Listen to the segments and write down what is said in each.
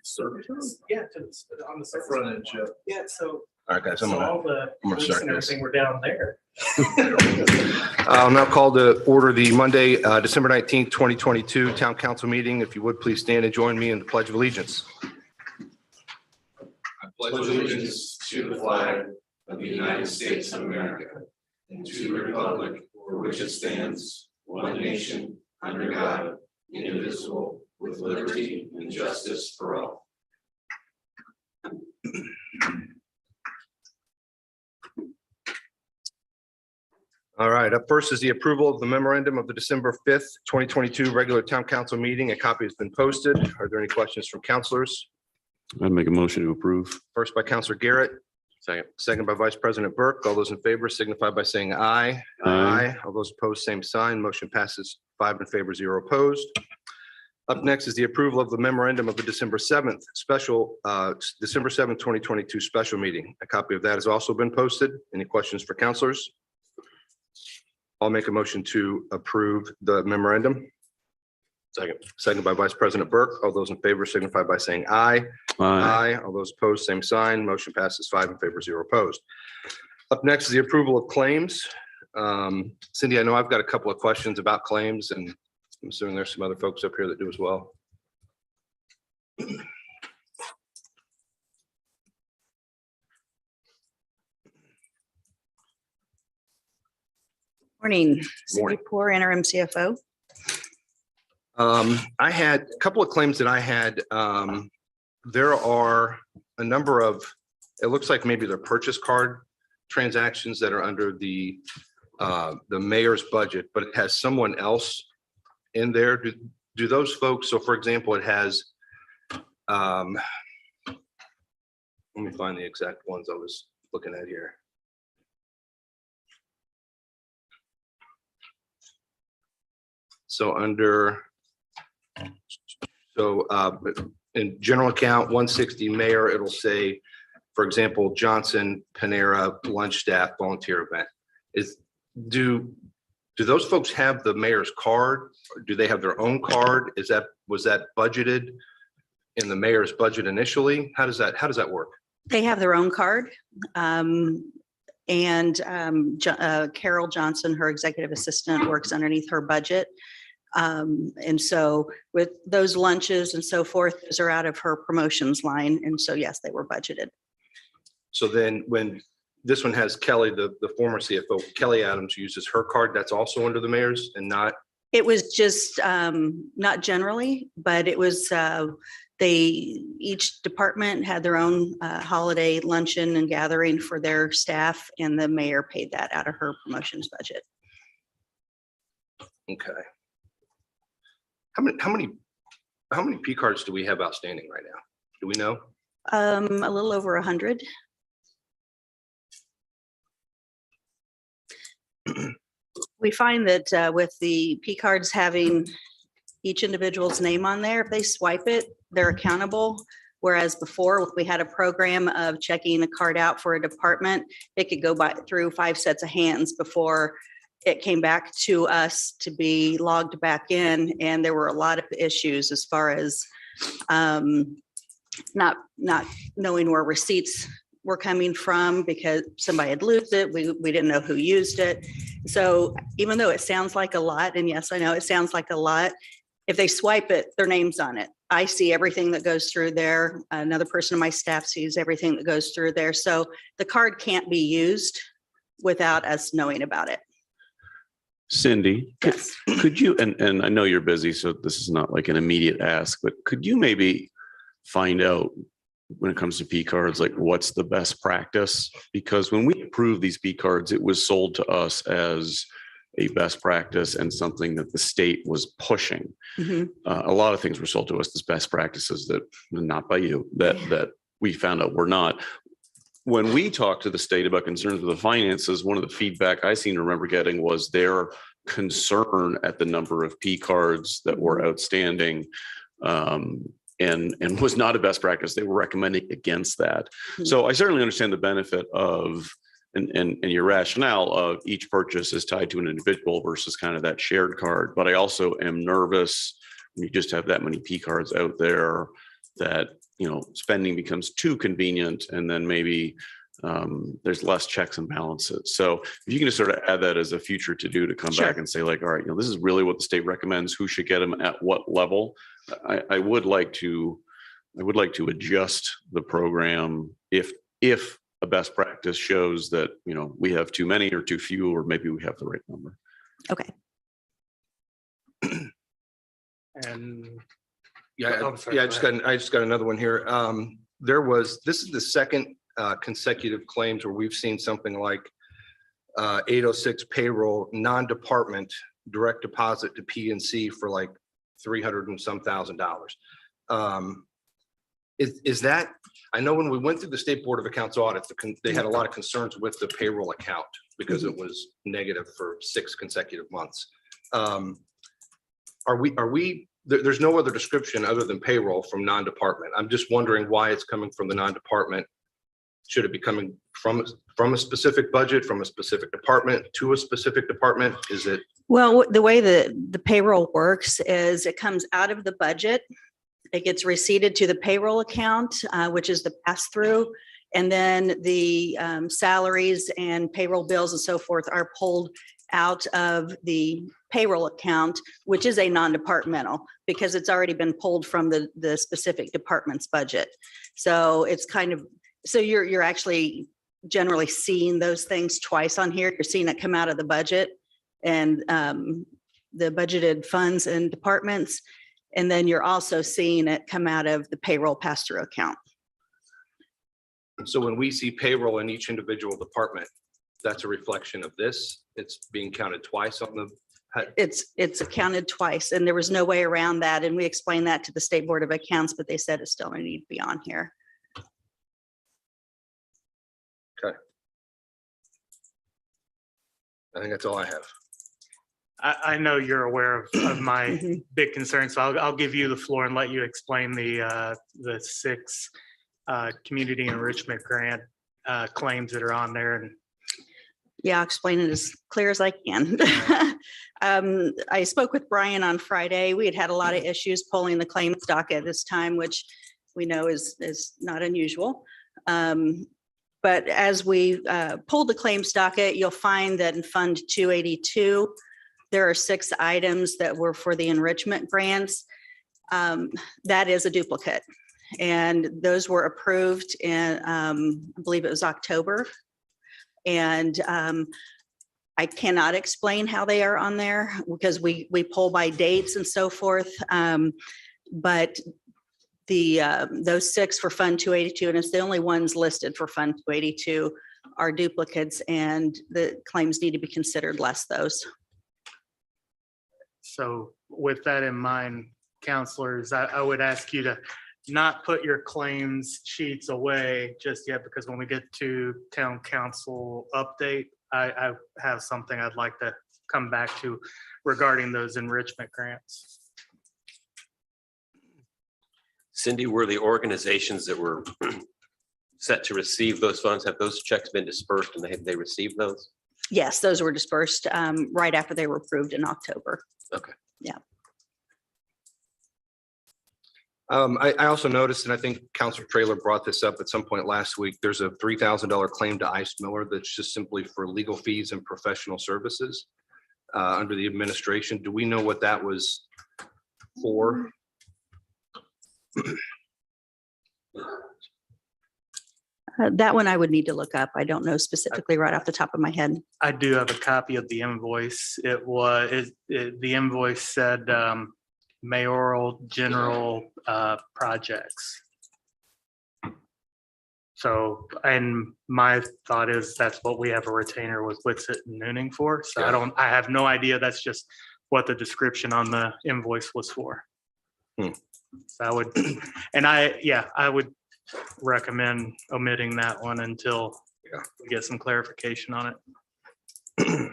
Services? Yeah, on the surface. Front end, yeah. Yeah, so, All right, guys, so all the gonna roofs start and this. everything were down there. I'll now call to order the Monday, December 19th, 2022 Town Council meeting. If you would, please stand and join me in the Pledge of Allegiance. I pledge allegiance to the flag of the United States of America and to the republic for which it stands, one nation, under God, indivisible, with liberty and justice for all. All right, up first is the approval of the memorandum of the December 5th, 2022 regular Town Council meeting. A copy has been posted. Are there any questions from councilors? I'd make a motion to approve. First by Councilor Garrett. Second by Vice President Burke. All those in favor signify by saying aye. Aye. All those opposed, same sign. Motion passes 5 in favor, 0 opposed. Up next is the approval of the memorandum of the December 7th, 2022 special meeting. A copy of that has also been posted. Any questions for councilors? I'll make a motion to approve the memorandum. Second by Vice President Burke. All those in favor signify by saying aye. Aye. All those opposed, same sign. Motion passes 5 in favor, 0 opposed. Up next is the approval of claims. Cindy, I know I've got a couple of questions about claims, and I'm assuming there's some other folks up here that do as well. Morning, Cindy Morning. Poor, interim CFO. I had a couple of claims that I had. There are a number of, it looks like maybe they're purchase card transactions that are under the mayor's budget, but it has someone else in there. Do those folks, so for example, it has, let me find the exact ones I was looking at here. So under, in general account 160 mayor, it'll say, for example, Johnson Panera lunch staff volunteer event. Do those folks have the mayor's card? Or do they have their own card? Was that budgeted in the mayor's budget initially? How does that work? They have their own card. Carol Johnson, her executive assistant, works underneath her budget. And so with those lunches and so forth, those are out of her promotions line. And so, yes, they were budgeted. So then when this one has Kelly, the former CFO, Kelly Adams uses her card, that's also under the mayor's and not? It was just not generally, but it was each department had their own holiday luncheon and gathering for their staff, and the mayor paid that out of her promotions budget. Okay. How many P cards do we have outstanding right now? Do we know? A little over 100. We find that with the P cards having each individual's name on there, if they swipe it, they're accountable. Whereas before, we had a program of checking a card out for a department, it could go through 5 sets of hands before it came back to us to be logged back in. And there were a lot of issues as far as not knowing where receipts were coming from because somebody had lost it. We didn't know who used it. So even though it sounds like a lot, and yes, I know it sounds like a lot, if they swipe it, their name's on it. I see everything that goes through there. Another person on my staff sees everything that goes through there. So the card can't be used without us knowing about it. Cindy, Yes. could you, and I know you're busy, so this is not like an immediate ask, but could you maybe find out when it comes to P cards, like what's the best practice? Because when we approved these P cards, it was sold to us as a best practice and something that the state was pushing. Mhm. A lot of things were sold to us as best practices that, not by you, that we found out were not. When we talked to the state about concerns with the finances, one of the feedback I seem to remember getting was their concern at the number of P cards that were outstanding, and was not a best practice. They were recommending against that. Mhm. So I certainly understand the benefit of, and your rationale of each purchase is tied to an individual versus kind of that shared card. But I also am nervous when you just have that many P cards out there that, spending becomes too convenient and then maybe there's less checks and balances. So if you can just sort of add that as a future to do to come Sure. back and say like, all right, this is really what the state recommends, who should get them at what level. I would like to adjust the program if a best practice shows that, we have too many or too few, or maybe we have the right number. Okay. And Yeah, Oh, I'm sorry, yeah, go I just got another one here. This is the second consecutive claims where we've seen something like 806 payroll, non-department direct deposit to PNC for like 300 and some $1,000. Is that, I know when we went through the State Board of Accounts audit, they had a lot of concerns with the payroll account because it was negative for 6 consecutive months. There's no other description other than payroll from non-department. I'm just wondering why it's coming from the non-department. Should it be coming from a specific budget, from a specific department to a specific department? Is it? Well, the way the payroll works is it comes out of the budget. It gets receipted to the payroll account, which is the pass-through. And then the salaries and payroll bills and so forth are pulled out of the payroll account, which is a non-departmental because it's already been pulled from the specific department's budget. So it's so you're actually generally seeing those things twice on here. You're seeing it come out of the budget and the budgeted funds and departments. And then you're also seeing it come out of the payroll pass-through account. So when we see payroll in each individual department, that's a reflection of this. It's being counted twice on the. It's accounted twice, and there was no way around that. And we explained that to the State Board of Accounts, but they said it still need to be on here. Okay. I think that's all I have. I know you're aware of my Mhm. big concern, so I'll give you the floor and let you explain the 6 community enrichment grant claims that are on there. And Yeah, I'll explain it as clear as I can. I spoke with Brian on Friday. We had a lot of issues pulling the claims docket at this time, which we know is not unusual. But as we pulled the claims docket, you'll find that in Fund 282, there are 6 items that were for the enrichment grants. That is a duplicate. And those were approved in, I believe it was October. And I cannot explain how they are on there because we pull by dates and so forth. But those 6 for Fund 282, and it's the only ones listed for Fund 282, are duplicates, and the claims need to be considered less those. so with that in mind, counselors, I would ask you to not put your claims sheets away just yet, because when we get to town council update, I have something I'd like to come back to regarding those enrichment grants. Cindy, were the organizations that were set to receive those funds, have those checks been dispersed and have they received those? Yes, those were dispersed right after they were approved in October. Okay. Yeah. I also noticed, and I think Councilor Traylor brought this up at some point last week, there's a $3,000 claim to Ice Miller that's just simply for legal fees and professional services under the administration. Do we know what that was for? That one I would need to look up. I don't know specifically right off the top of my head. I do have a copy of the invoice. The invoice said mayoral general projects. So, and my thought is that's what we have a retainer with Wixit and Nooning for. So I have no idea. That's just what the description on the invoice was for. So I would, and I would recommend omitting that one until we get some clarification on it.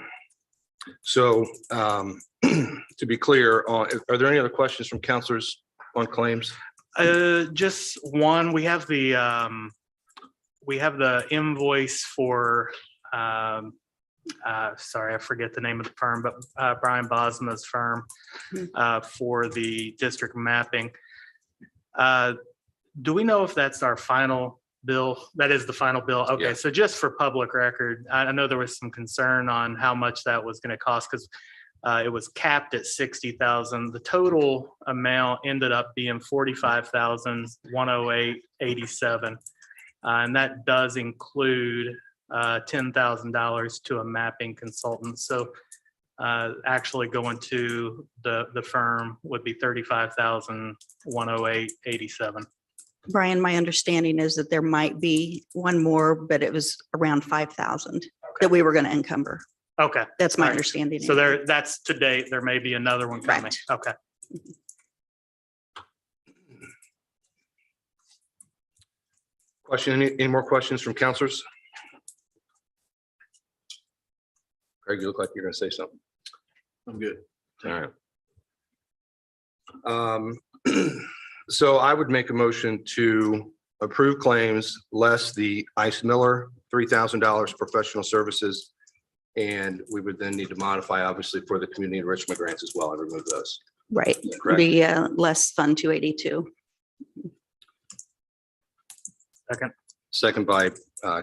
So to be clear, are there any other questions from councilors on claims? Just one. We have the invoice for sorry, I forget the name of the firm, but Brian Bosma's firm for the district mapping. do we know if that's our final bill? That is the final bill? Yeah. Okay, so just for public record, I know there was some concern on how much that was gonna cost, because it was capped at 60,000. The total amount ended up being 45,108.87. And that does include $10,000 to a mapping consultant. So actually going to the firm would be 35,108.87. Brian, my understanding is that there might be one more, but it was around 5,000 that we were going to encumber. Okay, That's my All right. understanding. so that's to date. There may be another one coming. Correct. Okay. Question, any more questions from counselors? Craig, you look like you're gonna say something. I'm good. All right. So I would make a motion to approve claims less the Ice Miller, $3,000 professional services. And we would then need to modify, obviously, for the community enrichment grants as well, and remove those. Right. Correct. The less Fund 282. Second. Second by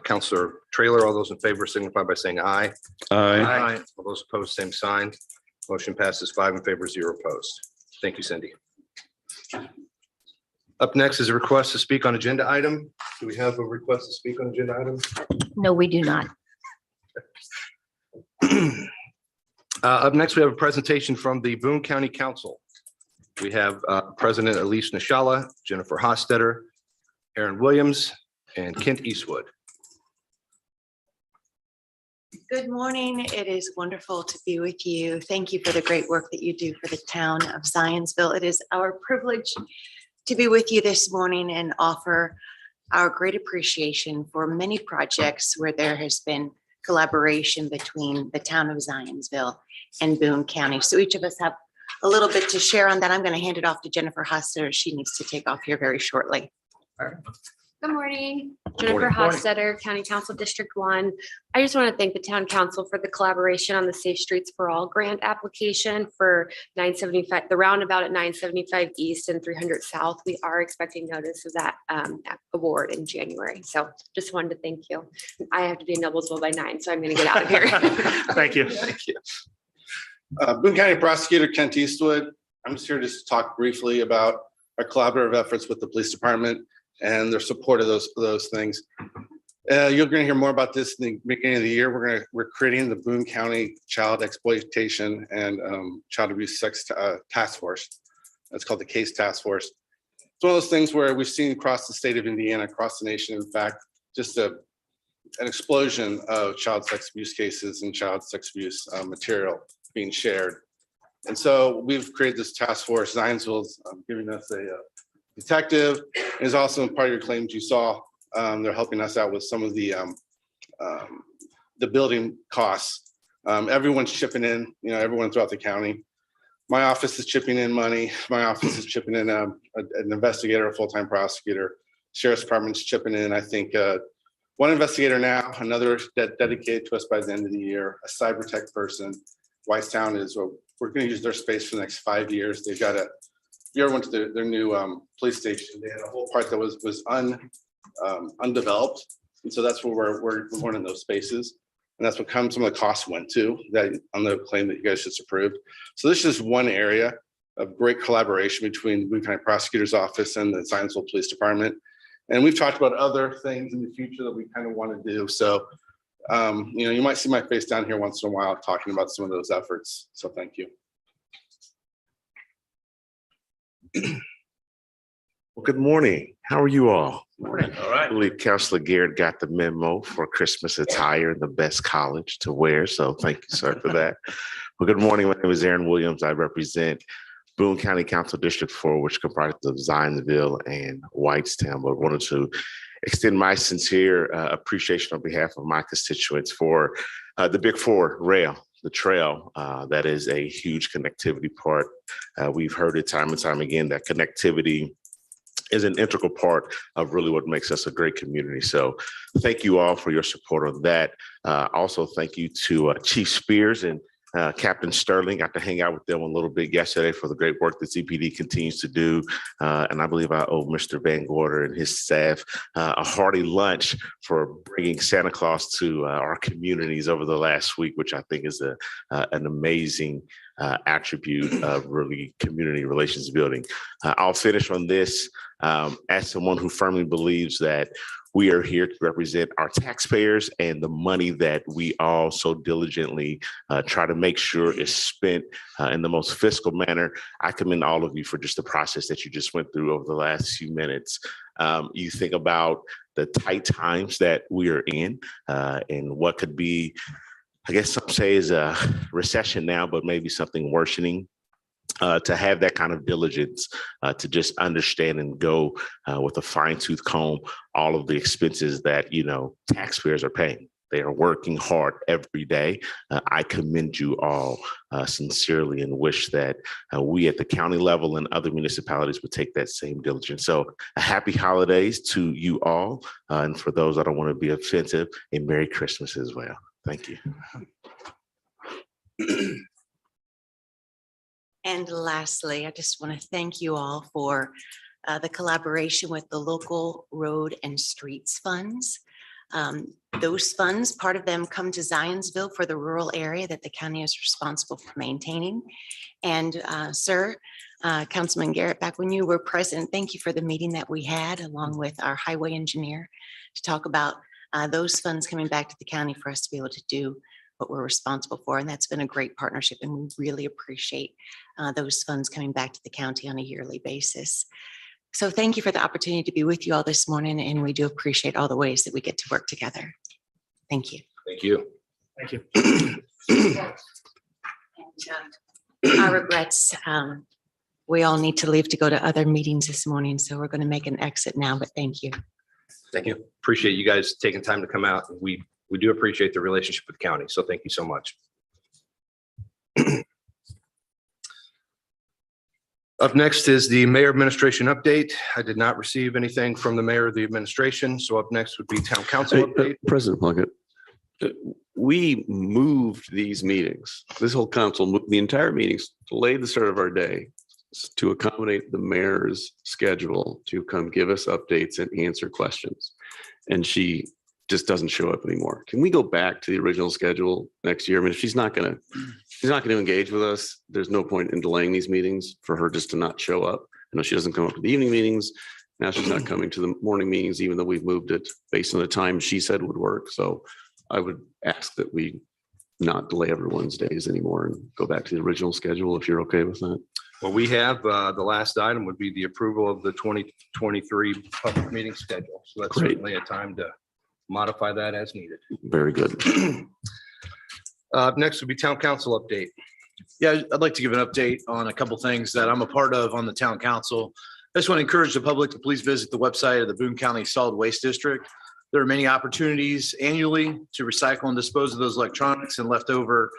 Counselor Trailer. All those in favor signify by saying aye. Aye. All those opposed, same sign. Motion passes 5 in favor, 0 opposed. Thank you, Cindy. Up next is a request to speak on agenda item. Do we have a request to speak on agenda item? No, we do not. Up next, we have a presentation from the Boone County Council. We have President Elise Nishala, Jennifer Hostetter, Aaron Williams, and Kent Eastwood. Good morning. It is wonderful to be with you. Thank you for the great work that you do for the town of Zionsville. It is our privilege to be with you this morning and offer our great appreciation for many projects where there has been collaboration between the town of Zionsville and Boone County. So each of us have a little bit to share on that. I'm going to hand it off to Jennifer Hostetter. She needs to take off here very shortly. Good morning, Good Jennifer morning. Hofstetter, County Council District 1. I just want to thank the town council for the collaboration on the Safe Streets for All grant application for 975, the roundabout at 975 East and 300 South. We are expecting notice of that award in January. So just wanted to thank you. I have to be in Noblesville by 9, so I'm going to get out of here. Thank you. Thank you. Boone County Prosecutor Kent Eastwood. I'm just here to talk briefly about our collaborative efforts with the police department and their support of those things. You're going to hear more about this in the beginning of the year. We're creating the Boone County Child Exploitation and Child Abuse Task Force. It's called the Case Task Force. It's one of those things where we've seen across the state of Indiana, across the nation, in fact, just an explosion of child sex abuse cases and child sex abuse material being shared. And so we've created this task force. Zionsville's giving us a detective, is also part of your claims you saw. They're helping us out with some of the building costs. Everyone's chipping in, everyone throughout the county. My office is chipping in money. My office is chipping in an investigator, a full-time prosecutor. Sheriff's Department's chipping in, I think, one investigator now, another dedicated to us by the end of the year, a cyber tech person. Whitestown is, we're going to use their space for the next 5 years. They've got if you ever went to their new police station, they had a whole part that was undeveloped. And so that's where we're one in those spaces. And that's what some of the costs went to that on the claim that you guys just approved. So this is one area of great collaboration between the Boone County Prosecutor's Office and the Zionsville Police Department. And we've talked about other things in the future that we kind of want to do. So, you might see my face down here once in a while talking about some of those efforts. So thank you. Well, good morning. How are you all? Morning. All right. I believe Councilor Garrett got the memo for Christmas attire and the best college to wear. So thank you, sir, for that. Well, good morning. My name is Aaron Williams. I represent Boone County Council District 4, which comprises of Zionsville and Whitestown. But wanted to extend my sincere appreciation on behalf of my constituents for the Big Four rail, the trail. That is a huge connectivity part. We've heard it time and time again that connectivity is an integral part of really what makes us a great community. So thank you all for your support on that. Also, thank you to Chief Spears and Captain Sterling. Got to hang out with them a little bit yesterday for the great work that CPD continues to do. And I believe I owe Mr. Van Gorder and his staff a hearty lunch for bringing Santa Claus to our communities over the last week, which I think is an amazing attribute of really community relations building. I'll finish on this as someone who firmly believes that we are here to represent our taxpayers and the money that we all so diligently try to make sure is spent in the most fiscal manner. I commend all of you for just the process that you just went through over the last few minutes. You think about the tight times that we are in and what could be, I guess some say is a recession now, but maybe something worsening. To have that kind of diligence, to just understand and go with a fine tooth comb all of the expenses that, you know, taxpayers are paying. They are working hard every day. I commend you all sincerely and wish that we at the county level and other municipalities would take that same diligence. So a happy holidays to you all. And for those, I don't want to be offensive, a Merry Christmas as well. Thank you. And lastly, I just want to thank you all for the collaboration with the local road and streets funds. Those funds, part of them come to Zionsville for the rural area that the county is responsible for maintaining. And sir, Councilman Garrett, back when you were president, thank you for the meeting that we had along with our highway engineer to talk about those funds coming back to the county for us to be able to do what we're responsible for. And that's been a great partnership. And we really appreciate those funds coming back to the county on a yearly basis. So thank you for the opportunity to be with you all this morning. And we do appreciate all the ways that we get to work together. Thank you. Thank you. Thank you. And, our regrets, we all need to leave to go to other meetings this morning. So we're going to make an exit now, but thank you. Thank you. Appreciate you guys taking time to come out. We do appreciate the relationship with the county. So thank you so much. Up next is the mayor administration update. I did not receive anything from the mayor of the administration. So up next would be town council update. President Plunkett, we moved these meetings. This whole council moved the entire meetings, delayed the start of our day to accommodate the mayor's schedule to come give us updates and answer questions. And she just doesn't show up anymore. Can we go back to the original schedule next year? I mean, if she's not going to engage with us, there's no point in delaying these meetings for her just to not show up. I know she doesn't come up to the evening meetings. Now she's not coming to the morning meetings, even though we've moved it based on the time she said would work. So I would ask that we not delay everyone's days anymore and go back to the original schedule if you're okay with that. Well, we have the last item would be the approval of the 2023 public meeting schedule. So that's Great. certainly a time to modify that as needed. Very good. Next would be town council update. Yeah, I'd like to give an update on a couple things that I'm a part of on the town council. I just want to encourage the public to please visit the website of the Boone County Solid Waste District. There are many opportunities annually to recycle and dispose of those electronics and leftover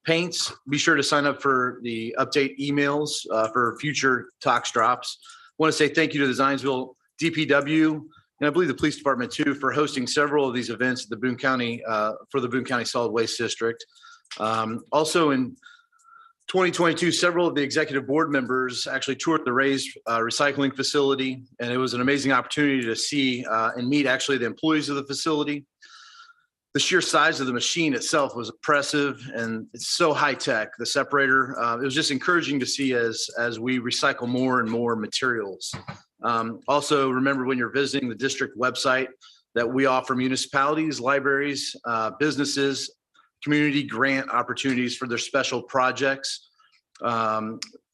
paints. Be sure to sign up for the update emails for future talks drops. I want to say thank you to the Zionsville DPW and I believe the police department too for hosting several of these events at the Boone County for the Boone County Solid Waste District. Also in 2022, several of the executive board members actually toured the Ray's recycling facility, and it was an amazing opportunity to see and meet actually the employees of the facility. The sheer size of the machine itself was impressive, and it's so high tech. The separator, it was just encouraging to see as we recycle more and more materials. Also, remember when you're visiting the district website that we offer municipalities, libraries, businesses, community grant opportunities for their special projects,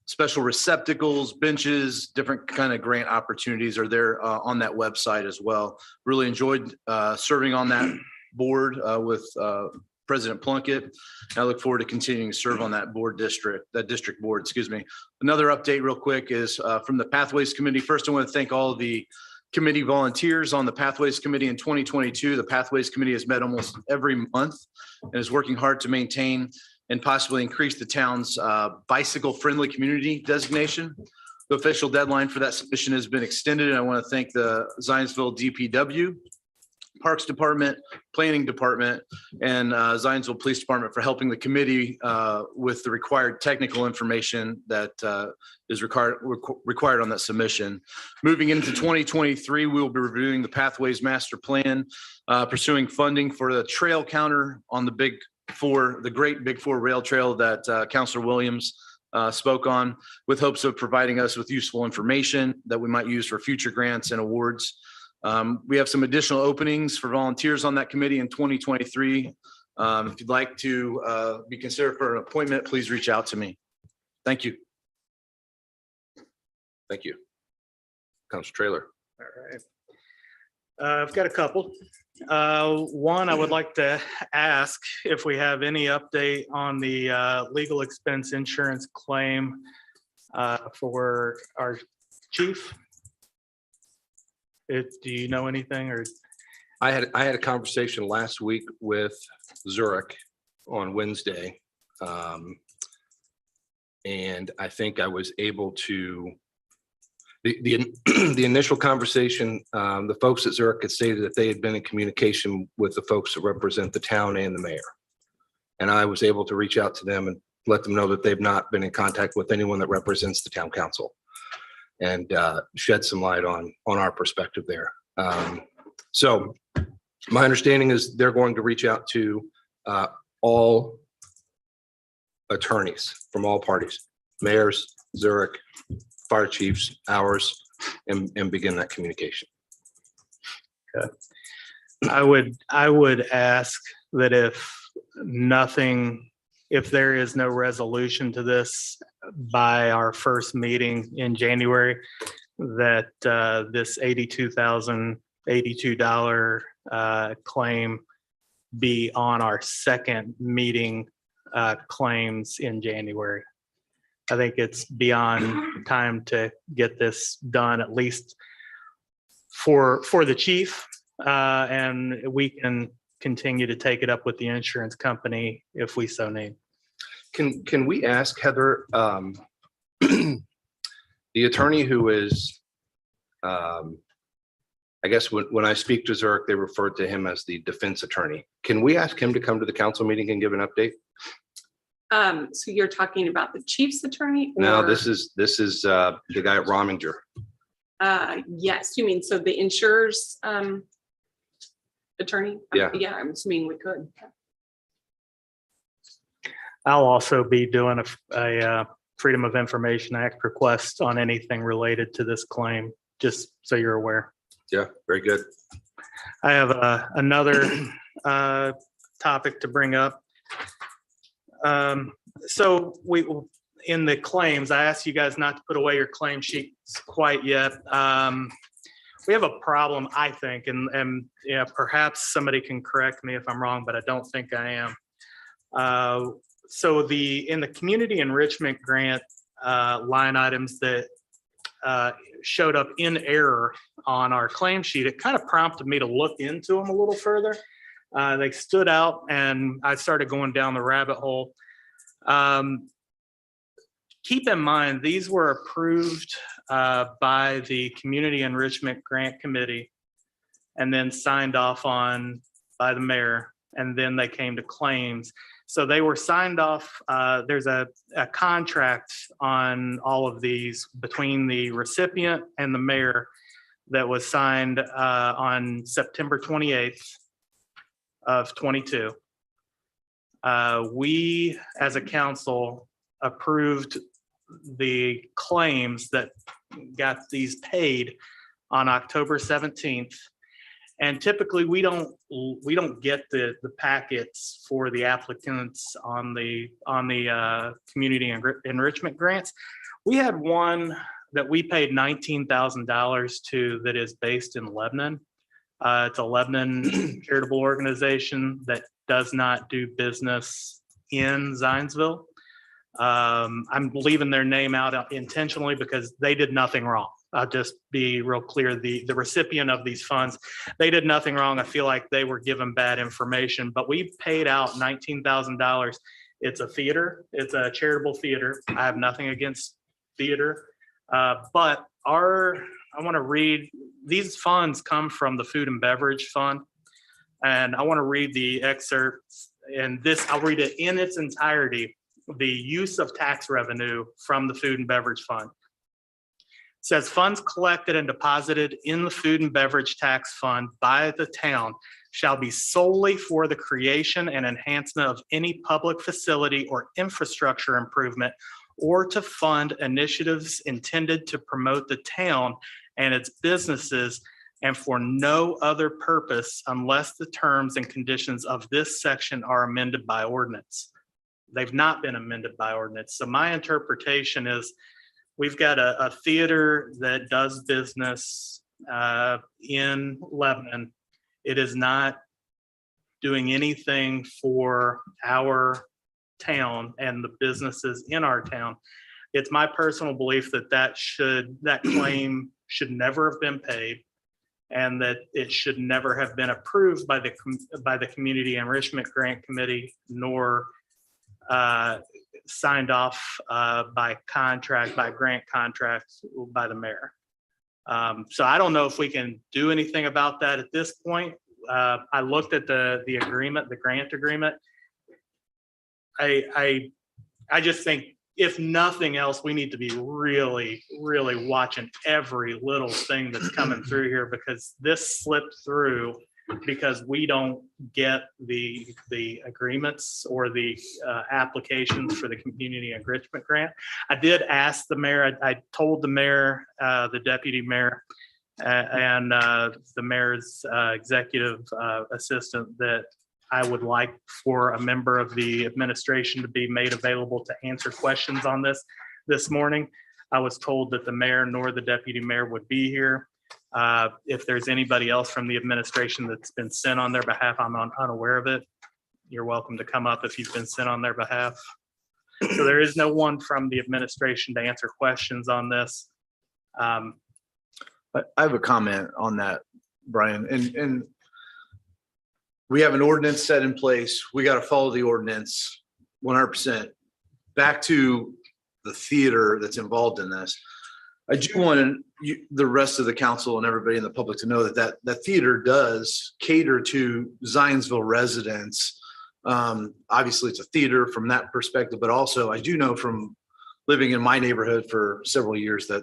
special receptacles, benches, different kind of grant opportunities are there on that website as well. Really enjoyed serving on that board with President Plunkett. And I look forward to continuing to serve on that district board, excuse me. Another update real quick is from the Pathways Committee. First, I want to thank all of the committee volunteers on the Pathways Committee in 2022. The Pathways Committee has met almost every month and is working hard to maintain and possibly increase the town's bicycle-friendly community designation. The official deadline for that submission has been extended, and I want to thank the Zionsville DPW, Parks Department, Planning Department, and Zionsville Police Department for helping the committee with the required technical information that is required on that submission. Moving into 2023, we will be reviewing the Pathways Master Plan, pursuing funding for the trail counter on the great Big Four rail trail that Councilor Williams spoke on, with hopes of providing us with useful information that we might use for future grants and awards. We have some additional openings for volunteers on that committee in 2023. If you'd like to be considered for an appointment, please reach out to me. Thank you. Thank you. Council Trailer. All right. I've got a couple. One, I would like to ask if we have any update on the legal expense insurance claim for our chief. Do you know anything or? I had a conversation last week with Zurich on Wednesday. And I think I was able to, the initial conversation, the folks at Zurich had stated that they had been in communication with the folks that represent the town and the mayor. And I was able to reach out to them and let them know that they've not been in contact with anyone that represents the town council, and shed some light on our perspective there. So my understanding is they're going to reach out to all attorneys from all parties, mayors, Zurich, fire chiefs, ours, and begin that communication. Okay. I would ask that if there is no resolution to this by our first meeting in January, that this $82,082 claim be on our second meeting claims in January. I think it's beyond time to get this done, at least for the chief, and we can continue to take it up with the insurance company if we so need. Can we ask Heather, the attorney who is, I guess when I speak to Zurich, they refer to him as the defense attorney. Can we ask him to come to the council meeting and give an update? So you're talking about the chief's attorney? No, or- this is the guy at Rominger. Yes, you mean, so the insurer's attorney? Yeah. Yeah, I'm assuming we could. I'll also be doing a Freedom of Information Act request on anything related to this claim, just so you're aware. Yeah, very good. I have another topic to bring up. So in the claims, I asked you guys not to put away your claim sheets quite yet. We have a problem, I think, and yeah, perhaps somebody can correct me if I'm wrong, but I don't think I am. So in the community enrichment grant line items that showed up in error on our claim sheet, it kind of prompted me to look into them a little further. They stood out and I started going down the rabbit hole. Keep in mind, these were approved by the Community Enrichment Grant Committee and then signed off on by the mayor, and then they came to claims. So they were signed off. There's a contract on all of these between the recipient and the mayor that was signed on September 28th of 22. We, as a council, approved the claims that got these paid on October 17th. And typically we don't get the packets for the applicants on the community enrichment grants. We had one that we paid $19,000 to that is based in Lebanon. It's a Lebanon charitable organization that does not do business in Zionsville. I'm leaving their name out intentionally because they did nothing wrong. I'll just be real clear. The recipient of these funds, they did nothing wrong. I feel like they were given bad information, but we paid out $19,000. It's a theater. It's a charitable theater. I have nothing against theater, but I want to read, these funds come from the Food and Beverage Fund. And I want to read the excerpt, and this, I'll read it in its entirety. The use of tax revenue from the food and beverage fund. Says funds collected and deposited in the food and beverage tax fund by the town shall be solely for the creation and enhancement of any public facility or infrastructure improvement, or to fund initiatives intended to promote the town and its businesses, and for no other purpose unless the terms and conditions of this section are amended by ordinance. They've not been amended by ordinance. So my interpretation is we've got a theater that does business in Lebanon. It is not doing anything for our town and the businesses in our town. It's my personal belief that that claim should never have been paid, and that it should never have been approved by the Community Enrichment Grant Committee, nor signed off by grant contract by the mayor. So I don't know if we can do anything about that at this point. I looked at the agreement, the grant agreement. I just think, if nothing else, we need to be really, really watching every little thing that's coming through here, because this slipped through because we don't get the agreements or the applications for the community enrichment grant. I did ask the mayor, I told the mayor, the deputy mayor, and the mayor's executive assistant that I would like for a member of the administration to be made available to answer questions on this morning. I was told that the mayor nor the deputy mayor would be here. If there's anybody else from the administration that's been sent on their behalf, I'm unaware of it. You're welcome to come up if you've been sent on their behalf. So there is no one from the administration to answer questions on this. I have a comment on that, Brian, and we have an ordinance set in place. We got to follow the ordinance 100%. Back to the theater that's involved in this. I do want the rest of the council and everybody in the public to know that theater does cater to Zionsville residents. Obviously, it's a theater from that perspective, but also I do know from living in my neighborhood for several years that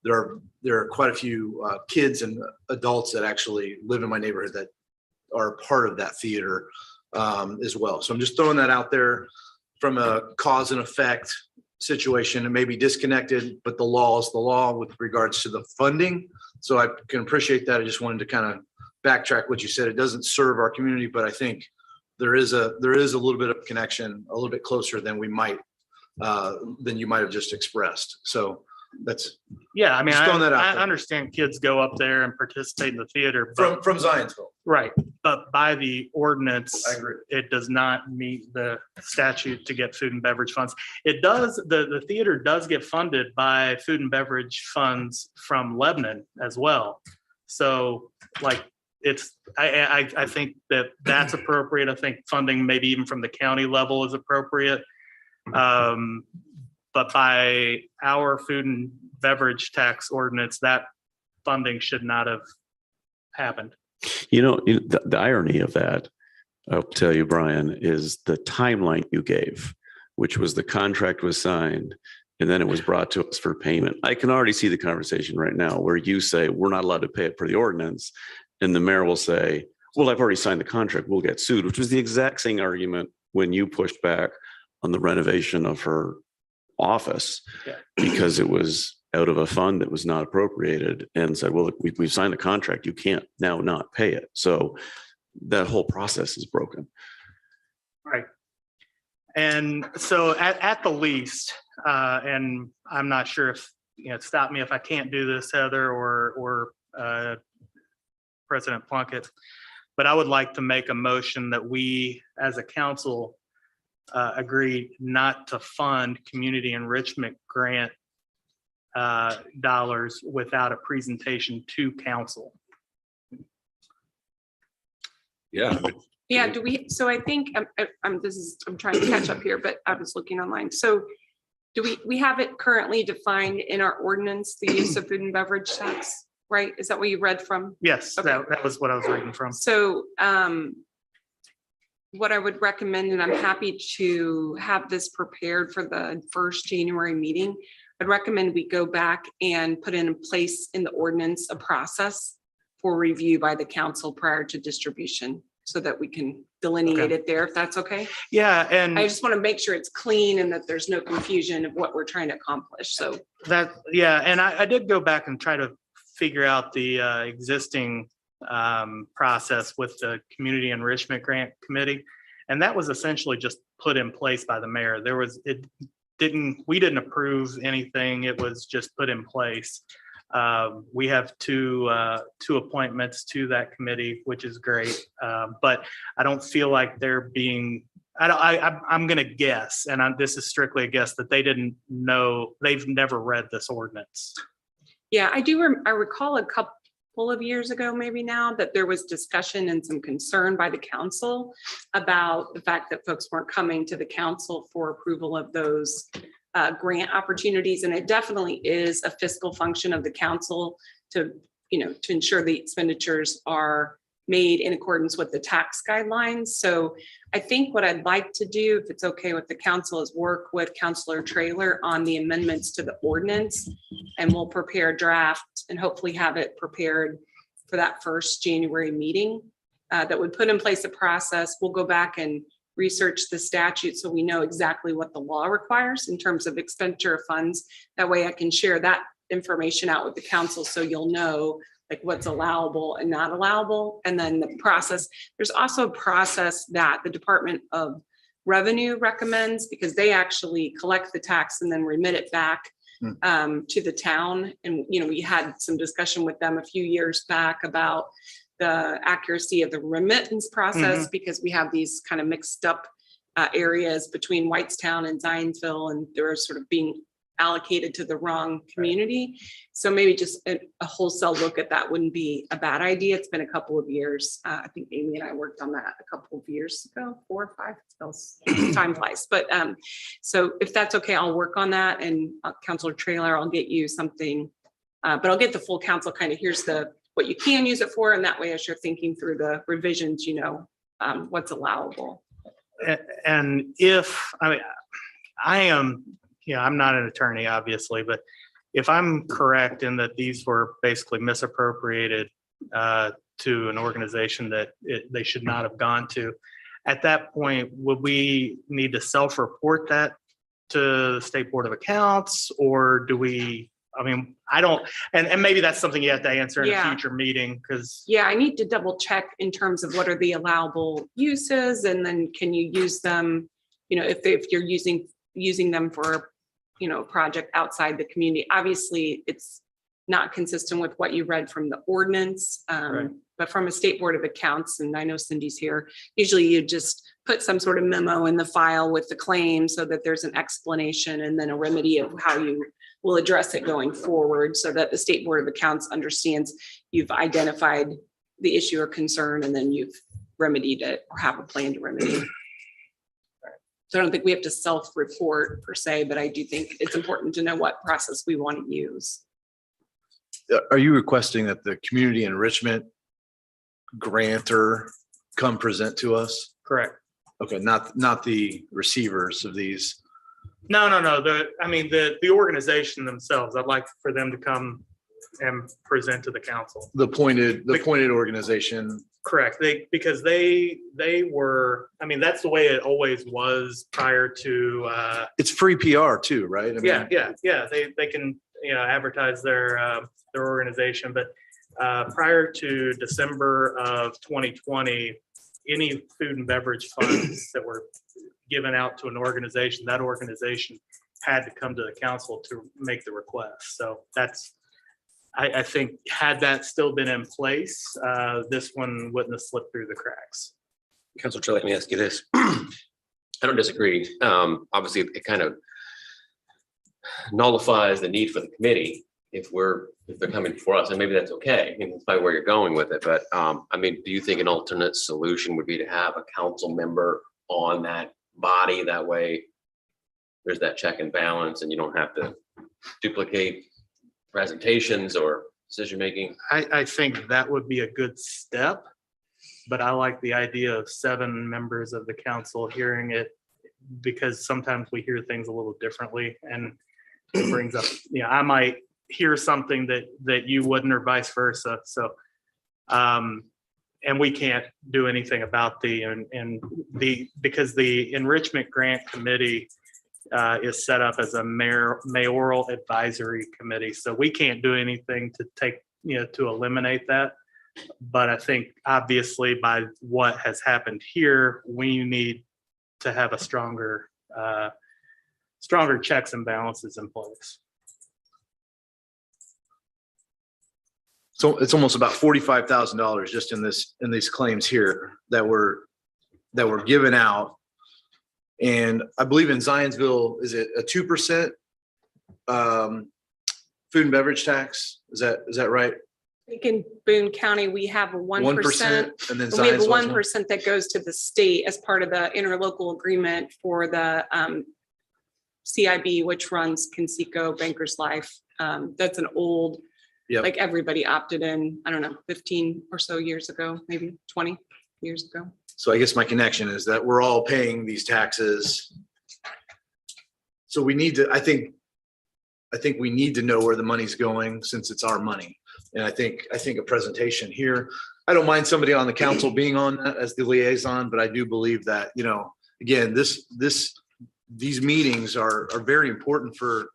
there are quite a few kids and adults that actually live in my neighborhood that are part of that theater as well. So I'm just throwing that out there from a cause and effect situation. It may be disconnected, but the law is the law with regards to the funding. So I can appreciate that. I just wanted to kind of backtrack what you said. It doesn't serve our community, but I think there is a little bit of connection, a little bit closer than we might than you might have just expressed. So that's, yeah, I mean, just throwing that out I there. understand kids go up there and participate in the theater, From Zionsville. right, but by the ordinance, I agree. it does not meet the statute to get food and beverage funds. It does, the theater does get funded by food and beverage funds from Lebanon as well. So like, I think that's appropriate. I think funding maybe even from the county level is appropriate. But by our food and beverage tax ordinance, that funding should not have happened. The irony of that, I'll tell you, Brian, is the timeline you gave, which was the contract was signed and then it was brought to us for payment. I can already see the conversation right now where you say we're not allowed to pay it for the ordinance, and the mayor will say, well, I've already signed the contract, we'll get sued, which was the exact same argument when you pushed back on the renovation of her office. Yeah. Because it was out of a fund that was not appropriated, and said, well, look, we've signed the contract, you can't now not pay it. So that whole process is broken. Right. And so at the least, and I'm not sure if, stop me if I can't do this, Heather or President Plunkett, but I would like to make a motion that we as a council agree not to fund community enrichment grant dollars without a presentation to council. Yeah. Yeah, so I think, I'm trying to catch up here, but I was looking online. So do we have it currently defined in our ordinance, the use of food and beverage tax right? Is that what you read from? Yes, Okay. that was what I was reading from. So what I would recommend, and I'm happy to have this prepared for the first January meeting, I'd recommend we go back and put in place in the ordinance a process for review by the council prior to distribution so that we can delineate it there, if that's okay. Yeah, and I just want to make sure it's clean and that there's no confusion of what we're trying to accomplish. So that, yeah, and I did go back and try to figure out the existing process with the Community Enrichment Grant Committee. And that was essentially just put in place by the mayor. We didn't approve anything. It was just put in place. We have two appointments to that committee, which is great. But I don't feel like they're being, I'm going to guess, and this is strictly a guess, that they didn't know, they've never read this ordinance. yeah, I recall a couple of years ago, maybe now, that there was discussion and some concern by the council about the fact that folks weren't coming to the council for approval of those grant opportunities. And it definitely is a fiscal function of the council to ensure the expenditures are made in accordance with the tax guidelines. So I think what I'd like to do, if it's okay with the council, is work with Councilor Traylor on the amendments to the ordinance, and we'll prepare a draft and hopefully have it prepared for that first January meeting that would put in place a process. We'll go back and research the statute so we know exactly what the law requires in terms of expenditure of funds. That way I can share that information out with the council so you'll know like what's allowable and not allowable. And then the process, there's also a process that the Department of Revenue recommends, because they actually collect the tax and then remit it back to the town. And, we had some discussion with them a few years back about the accuracy of the remittance process, because we have these kind of mixed up areas between Whitestown and Zionsville, and they're sort of being allocated to the wrong community. So maybe just a wholesale look at that wouldn't be a bad idea. It's been a couple of years. I think Amy and I worked on that a couple of years ago, 4 or 5, time flies. But so if that's okay, I'll work on that. And Councilor Traylor, I'll get you something, but I'll get the full council kind of, here's what you can use it for. And that way, as you're thinking through the revisions, what's allowable. And I am, I'm not an attorney, obviously, but if I'm correct in that these were basically misappropriated to an organization that they should not have gone to, at that point, would we need to self-report that to the State Board of Accounts, or do we? I don't, and maybe that's something you have to answer in a future meeting, because. Yeah, I need to double check in terms of what are the allowable uses, and then can you use them, if you're using them for project outside the community. Obviously, it's not consistent with what you read from the ordinance, Right. But from a State Board of Accounts, and I know Cindy's here, usually you just put some sort of memo in the file with the claim so that there's an explanation and then a remedy of how you will address it going forward, so that the State Board of Accounts understands you've identified the issue or concern and then you've remedied it or have a plan to remedy it. So I don't think we have to self-report per se, but I do think it's important to know what process we want to use. Are you requesting that the community enrichment grantor come present to us? Correct. Okay, not the receivers of these. No. The organization themselves, I'd like for them to come and present to the council. The appointed organization. Correct. Because they were, that's the way it always was prior to. It's free PR too, right? Yeah. They can, advertise their organization, but prior to December of 2020, any food and beverage funds that were given out to an organization, that organization had to come to the council to make the request. So that's, I think, had that still been in place, this one wouldn't have slipped through the cracks. Councilor Chair, let me ask you this. I don't disagree. Obviously, it kind of nullifies the need for the committee if they're coming before us, and maybe that's okay. That's probably where you're going with it. But do you think an alternate solution would be to have a council member on that body? That way, there's that check and balance, and you don't have to duplicate presentations or decision making? I think that would be a good step, but I like the idea of 7 members of the council hearing it, because sometimes we hear things a little differently, and it brings up, I might hear something that you wouldn't, or vice versa. So, and we can't do anything about because the enrichment grant committee is set up as a mayoral advisory committee. So we can't do anything to to eliminate that. But I think obviously by what has happened here, we need to have a stronger checks and balances in place. So it's almost about $45,000 just in these claims here that were given out. And I believe in Zionsville, is it a 2% food and beverage tax? Is that right? I think in Boone County, we have a 1%. And then We have a Zionsville. 1% that goes to the state as part of the interlocal agreement for the CIB, which runs Conseco, Bankers Life. That's an old, Yep. like everybody opted in, I don't know, 15 or so years ago, maybe 20 years ago. So I guess my connection is that we're all paying these taxes. So we need to, I think we need to know where the money's going since it's our money. And I think a presentation here, I don't mind somebody on the council being on that as the liaison, but I do believe that, again, these meetings are very important for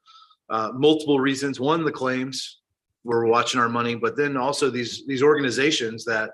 multiple reasons. One, the claims, where we're watching our money, but then also these organizations that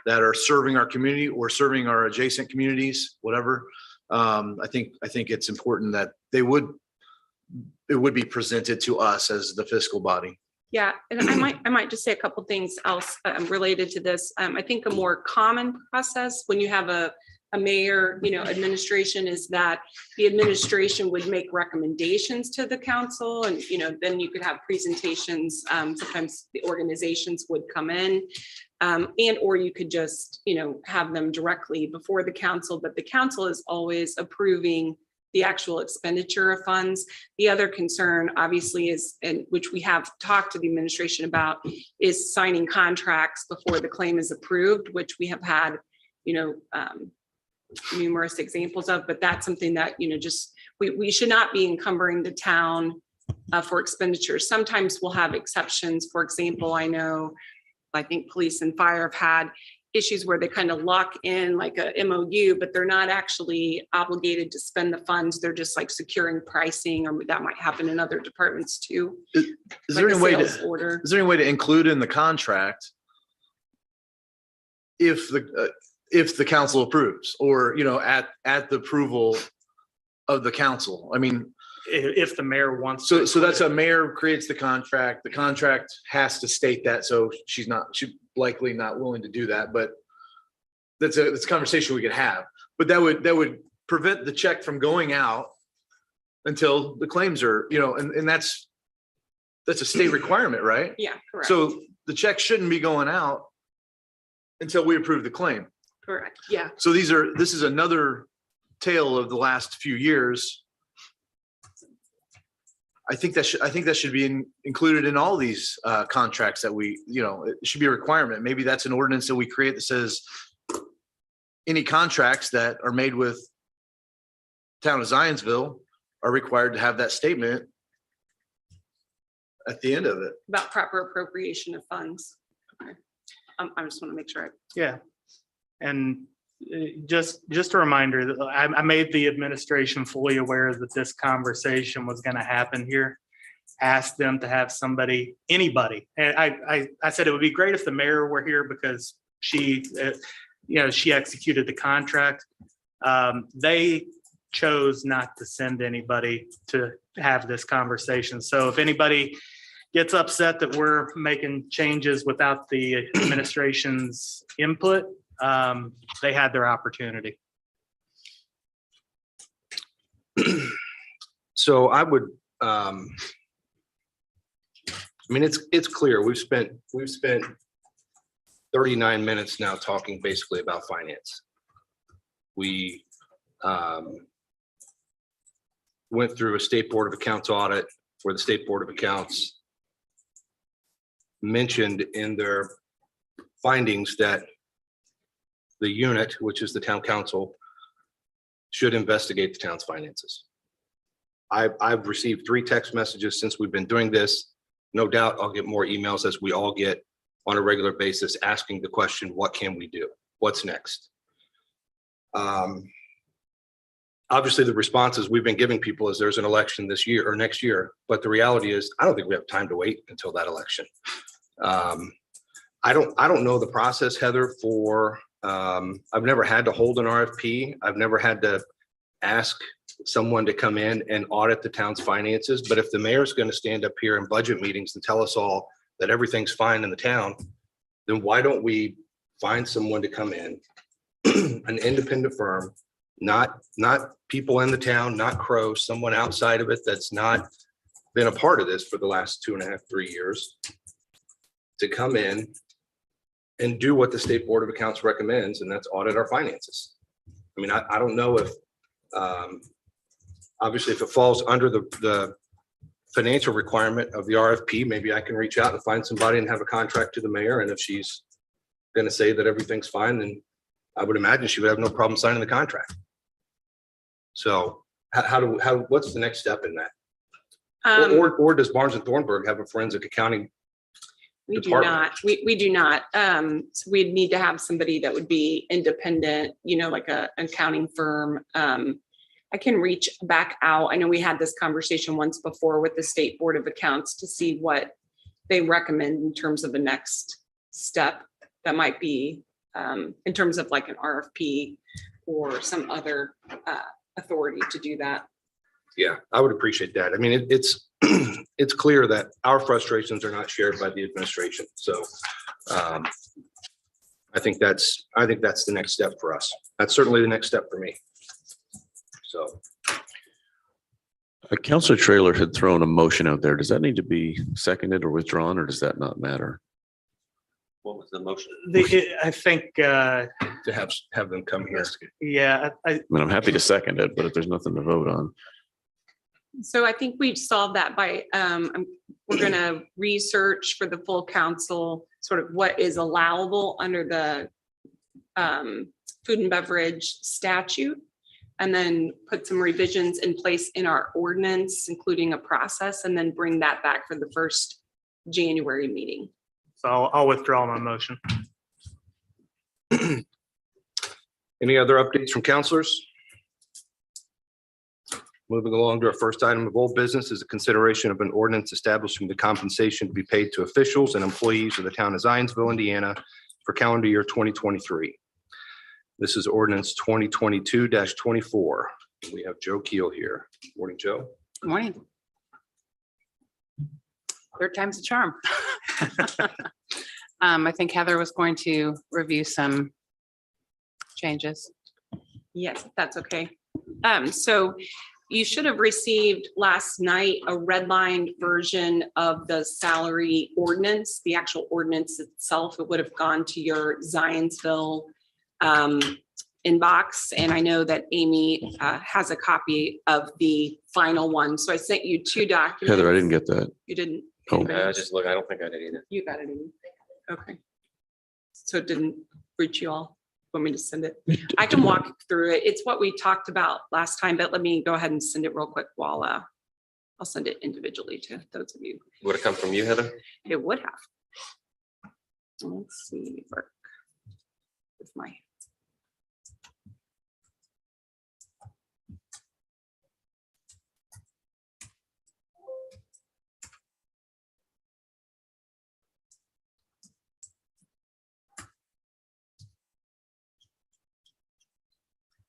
are serving our community or serving our adjacent communities, whatever. I think it's important that it would be presented to us as the fiscal body. Yeah, and I might just say a couple things else related to this. I think a more common process when you have a mayor, administration, is that the administration would make recommendations to the council, and then you could have presentations. Sometimes the organizations would come in, or you could just have them directly before the council. But the council is always approving the actual expenditure of funds. The other concern, obviously, is, and which we have talked to the administration about, is signing contracts before the claim is approved, which we have had, numerous examples of. But that's something that we should not be encumbering the town for expenditures. Sometimes we'll have exceptions. For example, I think police and fire have had issues where they kind of lock in like a MOU, but they're not actually obligated to spend the funds. They're just like securing pricing, or that might happen in other departments too. Is there Like a any way sales order. is there any way to include in the contract if the council approves, or at the approval of the council? I mean, If the mayor wants. so that's a mayor creates the contract. The contract has to state that. So she's likely not willing to do that, but that's a conversation we could have. But that would prevent the check from going out until the claims are, and that's a state requirement, right? Yeah, correct. So the check shouldn't be going out until we approve the claim. Correct. Yeah. So this is another tale of the last few years. I think that should be included in all these contracts that it should be a requirement. Maybe that's an ordinance that we create that says any contracts that are made with town of Zionsville are required to have that statement at the end of it. About proper appropriation of funds. Okay. I just want to make sure. Yeah. And just a reminder that I made the administration fully aware that this conversation was going to happen here. Asked them to have anybody. And I said it would be great if the mayor were here, because she executed the contract. They chose not to send anybody to have this conversation. So if anybody gets upset that we're making changes without the administration's input, they had their opportunity. So I would, it's clear, we've spent 39 minutes now talking basically about finance. We went through a state board of accounts audit where the state board of accounts mentioned in their findings that the unit, which is the town council, should investigate the town's finances. I've received 3 text messages since we've been doing this. No doubt I'll get more emails as we all get on a regular basis, asking the question, what can we do? What's next? Obviously, the responses we've been giving people is there's an election this year or next year, but the reality is I don't think we have time to wait until that election. I don't know the process, Heather, for, I've never had to hold an RFP. I've never had to ask someone to come in and audit the town's finances. But if the mayor's going to stand up here in budget meetings and tell us all that everything's fine in the town, then why don't we find someone to come in, an independent firm, not people in the town, not Crow, someone outside of it that's not been a part of this for the last 2.5, 3 years, to come in and do what the State Board of Accounts recommends, and that's audit our finances. I mean, I don't know if, obviously, if it falls under the financial requirement of the RFP, maybe I can reach out and find somebody and have a contract to the mayor. And if she's going to say that everything's fine, then I would imagine she would have no problem signing the contract. So what's the next step in that? Or does Barnes and Thornburg have a forensic accounting? We do department? not. We do not. So we'd need to have somebody that would be independent, like an accounting firm. I can reach back out. I know we had this conversation once before with the State Board of Accounts to see what they recommend in terms of a next step that might be in terms of like an RFP or some other authority to do that. Yeah, I would appreciate that. I mean, it's it's clear that our frustrations are not shared by the administration. So I think that's the next step for us. That's certainly the next step for me. So Councilor Trailer had thrown a motion out there. Does that need to be seconded or withdrawn, or does that not matter? What was the motion? I think, to have them come here. yeah, I mean, I'm happy to second it, but if there's nothing to vote on. So I think we've solved that by, we're going to research for the full council, sort of what is allowable under the food and beverage statute, and then put some revisions in place in our ordinance, including a process, and then bring that back for the first January meeting. so I'll withdraw my motion. Any other updates from counselors? Moving along to our first item of old business is a consideration of an ordinance establishing the compensation to be paid to officials and employees of the town of Zionsville, Indiana for calendar year 2023. This is ordinance 2022-24. We have Joe Keel here. Morning, Joe. Good morning. Third time's a charm. I think Heather was going to review some changes. Yes, that's okay. So you should have received last night a redlined version of the salary ordinance, the actual ordinance itself. It would have gone to your Zionsville inbox. And I know that Amy has a copy of the final one. So I sent you 2 documents. Heather, I didn't get that. You didn't? Oh. Anybody else? Just look, I don't think I did either. You got it, Amy. Okay. So it didn't reach you all? Want me to send it? I can walk through it. It's what we talked about last time, but let me go ahead and send it real quick while I'll send it individually to those of you. Would it come from you, Heather? It would have. Let's see, work with my.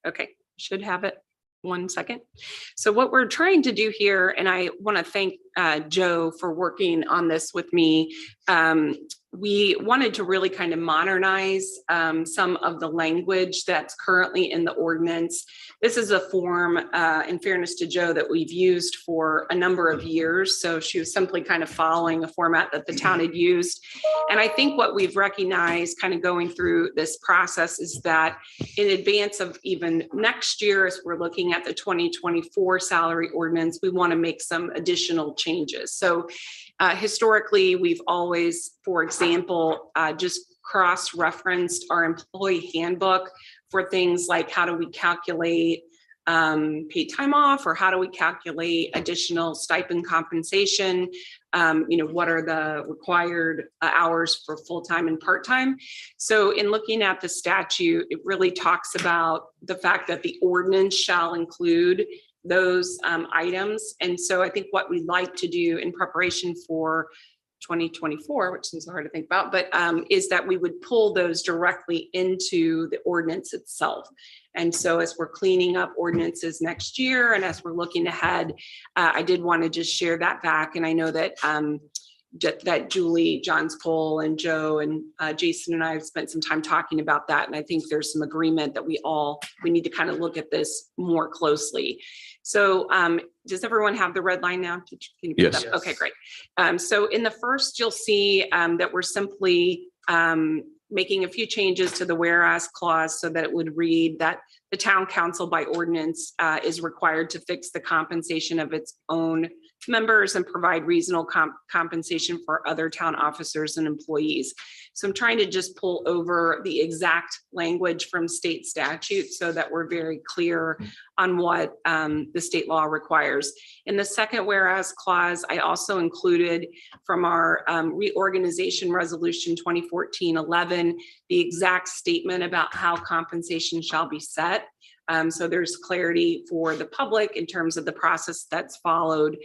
Okay, should have it. 1 second. So what we're trying to do here, and I want to thank Joe for working on this with me. We wanted to really kind of modernize some of the language that's currently in the ordinance. This is a form, in fairness to Joe, that we've used for a number of years. So she was simply kind of following a format that the town had used. And I think what we've recognized kind of going through this process is that in advance of even next year, as we're looking at the 2024 salary ordinance, we want to make some additional changes. So Historically, we've always, for example, just cross-referenced our employee handbook for things like how do we calculate paid time off, or how do we calculate additional stipend compensation? What are the required hours for full-time and part-time? So in looking at the statute, it really talks about the fact that the ordinance shall include those items. And so I think what we'd like to do in preparation for 2024, which seems hard to think about, but is that we would pull those directly into the ordinance itself. And so as we're cleaning up ordinances next year, and as we're looking ahead, I did want to just share that back. And I know that that Julie, Johns Cole, and Joe and Jason and I have spent some time talking about that. And I think there's some agreement that we need to kind of look at this more closely. So does everyone have the red line now? Can you put Yes. that? Okay, great. So in the first, you'll see that we're simply making a few changes to the whereas clause so that it would read that the town council by ordinance is required to fix the compensation of its own members and provide reasonable compensation for other town officers and employees. So I'm trying to just pull over the exact language from state statute so that we're very clear on what the state law requires. In the second whereas clause, I also included from our reorganization resolution 2014-11, the exact statement about how compensation shall be set. So there's clarity for the public in terms of the process that's followed.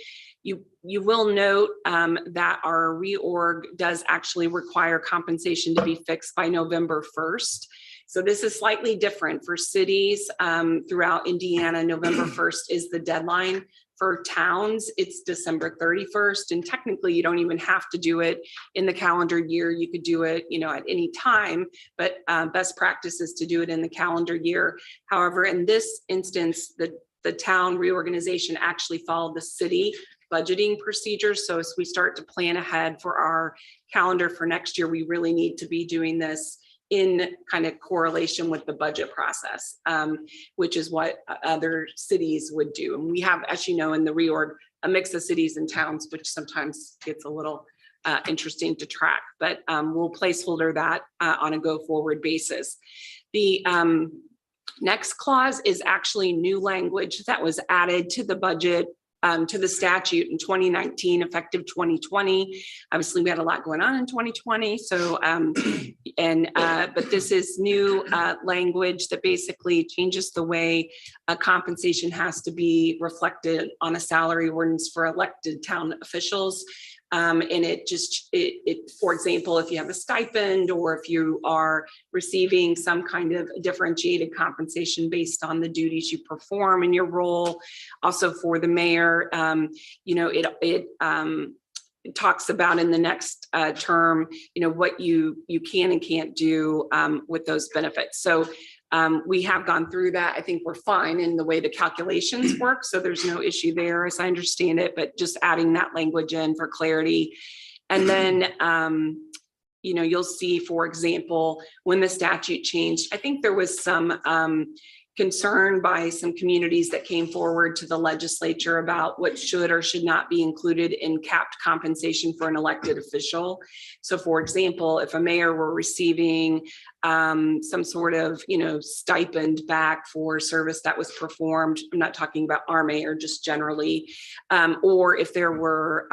You will note that our reorg does actually require compensation to be fixed by November 1st. So this is slightly different for cities throughout Indiana. November 1st is the deadline. For towns, it's December 31st. And technically you don't even have to do it in the calendar year. You could do it, at any time, but best practice is to do it in the calendar year. However, in this instance, the town reorganization actually followed the city budgeting procedures. So as we start to plan ahead for our calendar for next year, we really need to be doing this in kind of correlation with the budget process, which is what other cities would do. And we have, as you know, in the reorg, a mix of cities and towns, which sometimes gets a little interesting to track, but we'll placeholder that on a go forward basis. The next clause is actually new language that was added to the budget, to the statute in 2019, effective 2020. Obviously, we had a lot going on in 2020. So, but this is new language that basically changes the way compensation has to be reflected on a salary ordinance for elected town officials. And it, for example, if you have a stipend or if you are receiving some kind of differentiated compensation based on the duties you perform in your role. Also for the mayor, it talks about in the next term, what you can and can't do with those benefits. So we have gone through that. I think we're fine in the way the calculations work. So there's no issue there as I understand it, but just adding that language in for clarity. And then, you'll see, for example, when the statute changed, I think there was some concern by some communities that came forward to the legislature about what should or should not be included in capped compensation for an elected official. So for example, if a mayor were receiving some sort of, stipend back for service that was performed, I'm not talking about our mayor, just generally, or if there were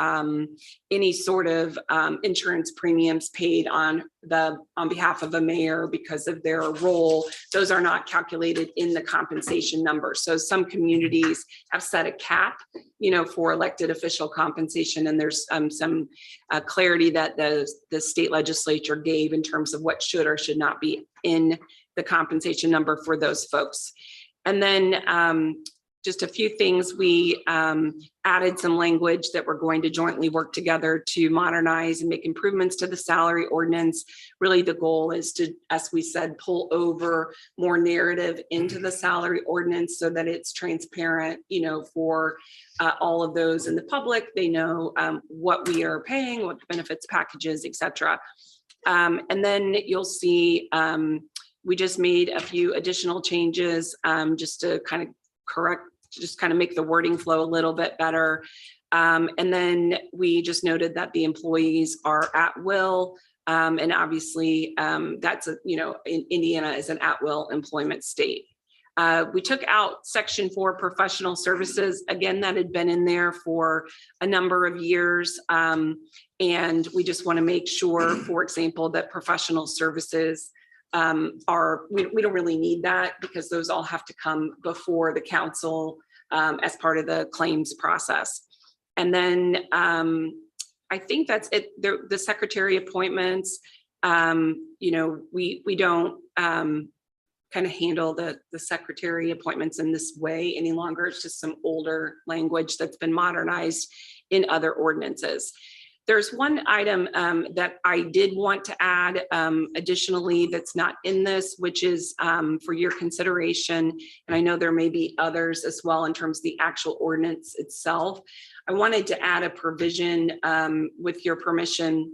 any sort of insurance premiums paid on behalf of a mayor because of their role, those are not calculated in the compensation number. So some communities have set a cap, for elected official compensation, and there's some clarity that the state legislature gave in terms of what should or should not be in the compensation number for those folks. And then just a few things, we added some language that we're going to jointly work together to modernize and make improvements to the salary ordinance. Really, the goal is to, as we said, pull over more narrative into the salary ordinance so that it's transparent, for all of those in the public. They know what we are paying, what the benefits packages, et cetera. And then you'll see we just made a few additional changes just to kind of make the wording flow a little bit better. And then we just noted that the employees are at will. And obviously, that's Indiana is an at-will employment state. We took out section 4 professional services. Again, that had been in there for a number of years. And we just want to make sure, for example, that professional services we don't really need that because those all have to come before the council as part of the claims process. And then I think that's it. The secretary appointments, we don't kind of handle the secretary appointments in this way any longer. It's just some older language that's been modernized in other ordinances. There's one item that I did want to add additionally that's not in this, which is for your consideration. And I know there may be others as well in terms of the actual ordinance itself. I wanted to add a provision with your permission.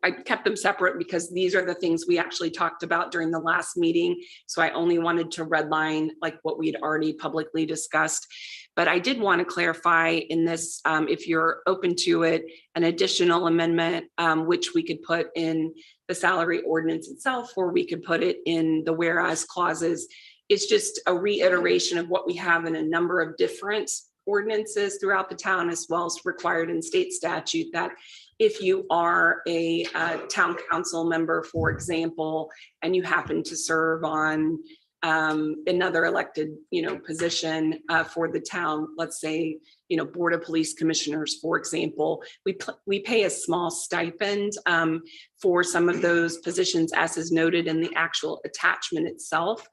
I kept them separate because these are the things we actually talked about during the last meeting. So I only wanted to redline like what we had already publicly discussed. But I did want to clarify in this, if you're open to it, an additional amendment, which we could put in the salary ordinance itself, or we could put it in the whereas clauses. It's just a reiteration of what we have in a number of different ordinances throughout the town, as well as required in state statute, that if you are a town council member, for example, and you happen to serve on another elected, position for the town, let's say, Board of Police Commissioners, for example, we pay a small stipend for some of those positions, as is noted in the actual attachment itself.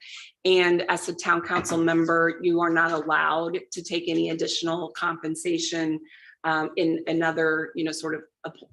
And as a town council member, you are not allowed to take any additional compensation in another, sort of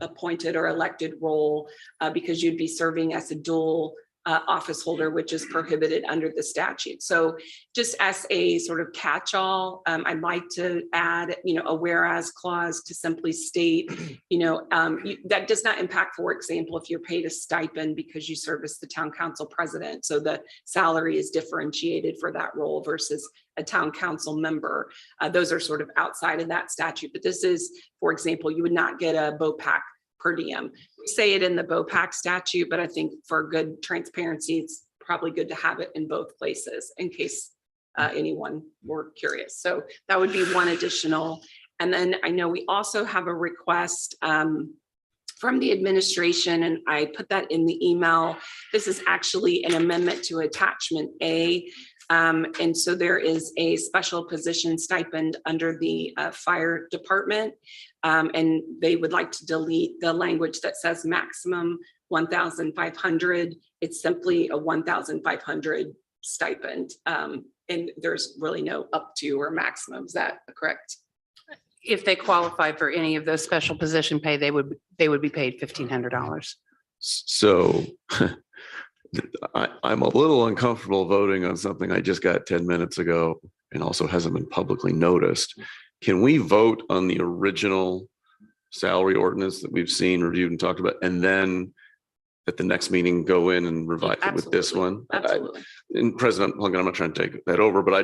appointed or elected role because you'd be serving as a dual office holder, which is prohibited under the statute. So just as a sort of catch-all, I'd like to add, a whereas clause to simply state, that does not impact, for example, if you're paid a stipend because you serve as the town council president. So the salary is differentiated for that role versus a town council member. Those are sort of outside of that statute. But this is, for example, you would not get a BOPAC per diem. Say it in the BOPAC statute, but I think for good transparency, it's probably good to have it in both places in case anyone were curious. So that would be one additional. And then I know we also have a request from the administration, and I put that in the email. This is actually an amendment to attachment A. And so there is a special position stipend under the fire department. And they would like to delete the language that says maximum 1,500. It's simply a 1,500 stipend. And there's really no up to or maximum. Is that correct? If they qualify for any of those special position pay, they would be paid $1,500. So I'm a little uncomfortable voting on something I just got 10 minutes ago and also hasn't been publicly noticed. Can we vote on the original salary ordinance that we've seen, reviewed, and talked about, and then at the next meeting go in and revise it with this one? Absolutely. And President Plunken, I'm not trying to take that over, but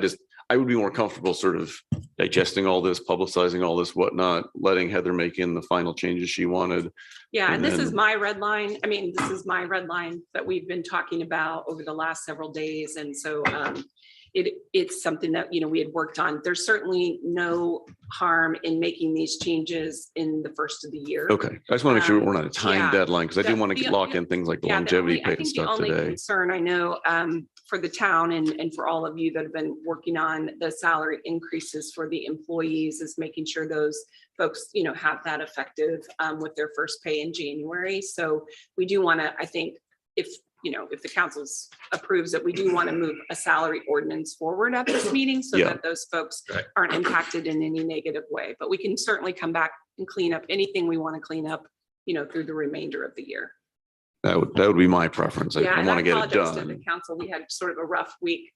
I would be more comfortable sort of digesting all this, publicizing all this, whatnot, letting Heather make in the final changes she wanted. Yeah, and this is then- my red line. I mean, this is my red line that we've been talking about over the last several days. And so it's something that, we had worked on. There's certainly no harm in making these changes in the first of the year. Okay, I just want to make sure we're not a time yeah. deadline, because I do The- want to the- lock in things like the Yeah, longevity I pay and think the stuff only today. concern I know for the town and for all of you that have been working on the salary increases for the employees is making sure those folks, have that effective with their first pay in January. So we do want to, I think, if the council approves it, we do want to move a salary ordinance forward at this meeting so Yeah. that those folks Right. aren't impacted in any negative way. But we can certainly come back and clean up anything we want to clean up, through the remainder of the year. That would be my preference. I And want to get it apologize to the done. council. We had sort of a rough week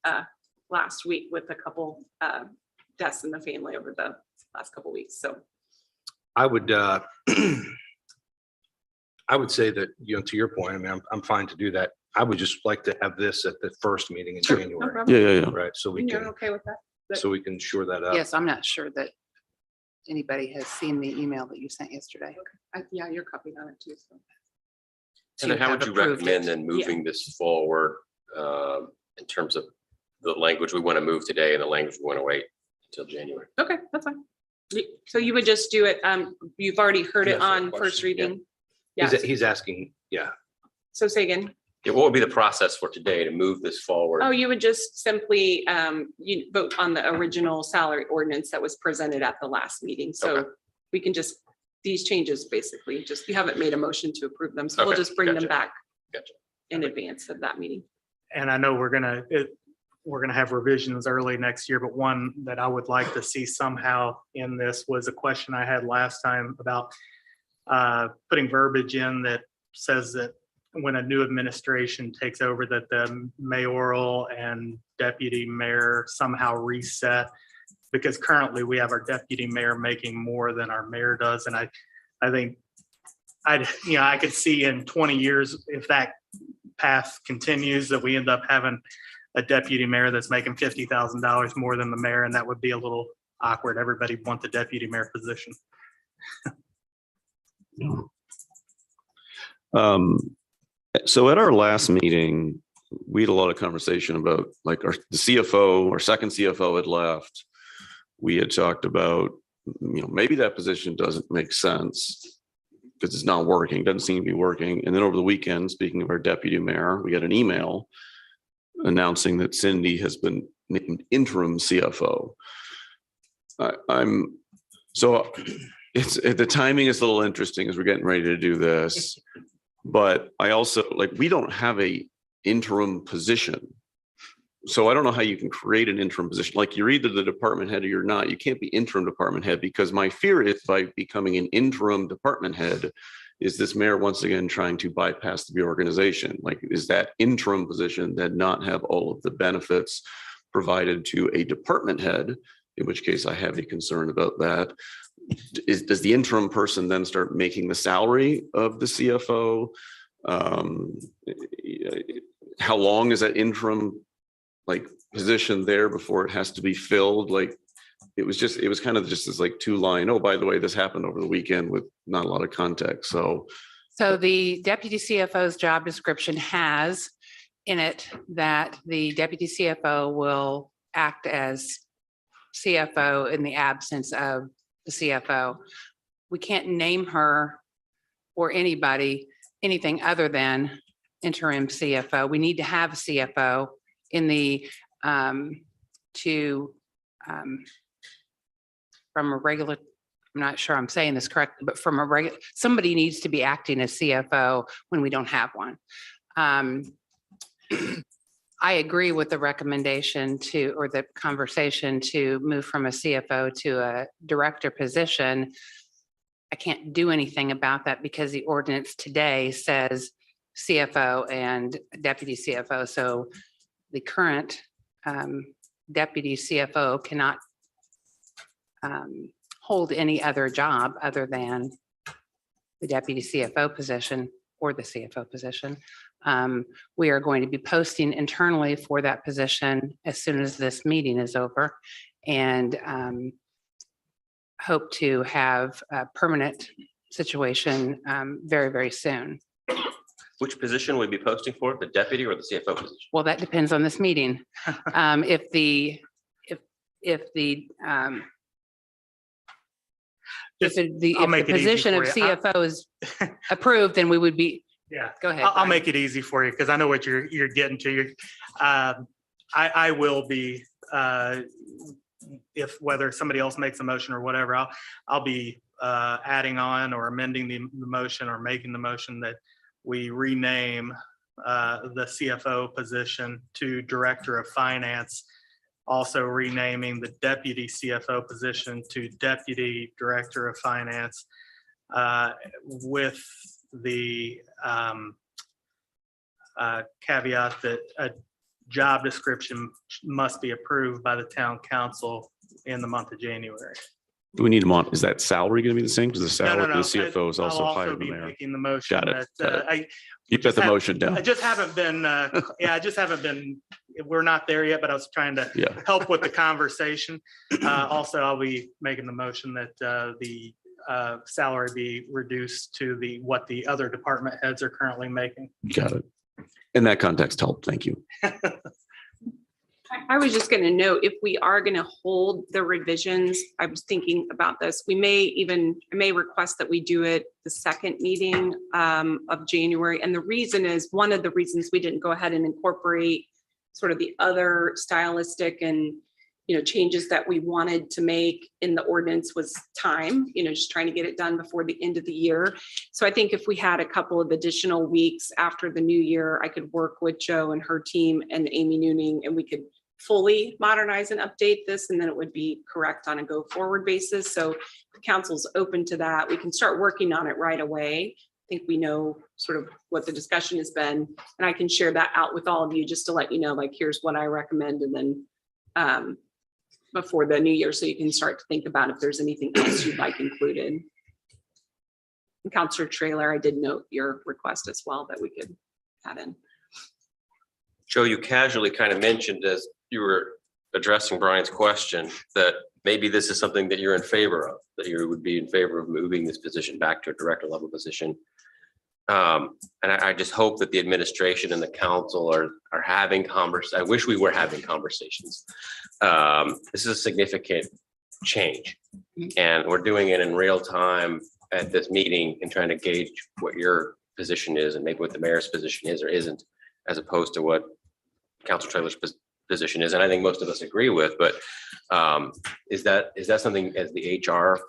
last week with a couple deaths in the family over the last couple weeks. So I would I would say that, to your point, I mean, I'm fine to do that. I would just like to have this at the first meeting in no January, problem. Yeah. right? So we You're can, okay with that? shore that up. Yes, I'm not sure that anybody has seen the email that you sent yesterday. Yeah, you're copied on it too. So. And then to how have would you approved recommend it. then moving this forward in terms of the language we want to move today and the language we want to wait until January? Okay, that's fine. So you would just do it, you've already heard it Yes, sir. on first reading? Yeah, He's asking, yeah. so say again. Yeah, what would be the process for today to move this forward? Oh, you would just simply, you vote on the original salary ordinance that was presented at the last meeting. So Okay. we can just, these changes basically, just, you haven't made a motion to approve them. So we'll Okay, just bring them gotcha. back Gotcha. in advance of that meeting. And I know we're gonna have revisions early next year, but one that I would like to see somehow in this was a question I had last time about putting verbiage in that says that when a new administration takes over, that the mayoral and deputy mayor somehow reset. Because currently we have our deputy mayor making more than our mayor does. And I think I could see in 20 years, if that path continues, that we end up having a deputy mayor that's making $50,000 more than the mayor, and that would be a little awkward. Everybody want the deputy mayor position. So at our last meeting, we had a lot of conversation about like the CFO, our second CFO had left. We had talked about, maybe that position doesn't make sense because it's not working, doesn't seem to be working. And then over the weekend, speaking of our deputy mayor, we got an email announcing that Cindy has been named interim CFO. So the timing is a little interesting as we're getting ready to do this, but I also we don't have a interim position. So I don't know how you can create an interim position. Like you're either the department head or you're not. You can't be interim department head, because my fear is by becoming an interim department head, is this mayor once again trying to bypass the reorganization? Like, is that interim position that not have all of the benefits provided to a department head? In which case I have a concern about that. Does the interim person then start making the salary of the CFO? How long is that interim position there before it has to be filled? It was kind of just this 2-line, oh, by the way, this happened over the weekend, with not a lot of context. So the deputy CFO's job description has in it that the deputy CFO will act as CFO in the absence of the CFO. We can't name her or anybody anything other than interim CFO. We need to have a CFO in the from a regular, I'm not sure I'm saying this correctly, but from a regular, somebody needs to be acting as CFO when we don't have one. I agree with the recommendation or the conversation to move from a CFO to a director position. I can't do anything about that because the ordinance today says CFO and deputy CFO. So the current deputy CFO cannot hold any other job other than the deputy CFO position or the CFO position. We are going to be posting internally for that position as soon as this meeting is over, and hope to have a permanent situation very, very soon. Which position would we be posting for, the deputy or the CFO position? Well, that depends on this meeting. If the position of CFO is approved, then we would be. Yeah, go ahead. I'll make it easy for you because I know what you're getting to. I will be, if whether somebody else makes a motion or whatever, I'll be adding on or amending the motion or making the motion that we rename the CFO position to Director of Finance, also renaming the Deputy CFO position to Deputy Director of Finance, with the caveat that a job description must be approved by the town council in the month of January. do we need them on? Is that salary going to be the same? Because the salary No. for the CFO is I'll also higher also than the be mayor. making the motion Got it, that got Keep that the motion down. I just haven't been, I just haven't been we're not there yet, but I was trying to Yeah. help with the conversation. Also, I'll be making the motion that the salary be reduced to what the other department heads are currently making. Got it. In that context, help. Thank you. I was just going to note, if we are going to hold the revisions, I was thinking about this, I may request that we do it the second meeting of January. And the reason is, one of the reasons we didn't go ahead and incorporate sort of the other stylistic and, changes that we wanted to make in the ordinance was time, just trying to get it done before the end of the year. So I think if we had a couple of additional weeks after the new year, I could work with Joe and her team and Amy Nooning, and we could fully modernize and update this, and then it would be correct on a go forward basis. So the council's open to that. We can start working on it right away. I think we know sort of what the discussion has been, and I can share that out with all of you just to let you know, like, here's what I recommend. And then before the new year, so you can start to think about if there's anything else you'd like included. And Councilor Trailer, I did note your request as well that we could add in. Joe, you casually kind of mentioned as you were addressing Brian's question that maybe this is something that you're in favor of, that you would be in favor of moving this position back to a director level position. And I just hope that the administration and the council are having I wish we were having conversations. This is a significant change, and we're doing it in real time at this meeting and trying to gauge what your position is and maybe what the mayor's position is or isn't, as opposed to what Council Trailer's position is. And I think most of us agree with, but is that something, as the HR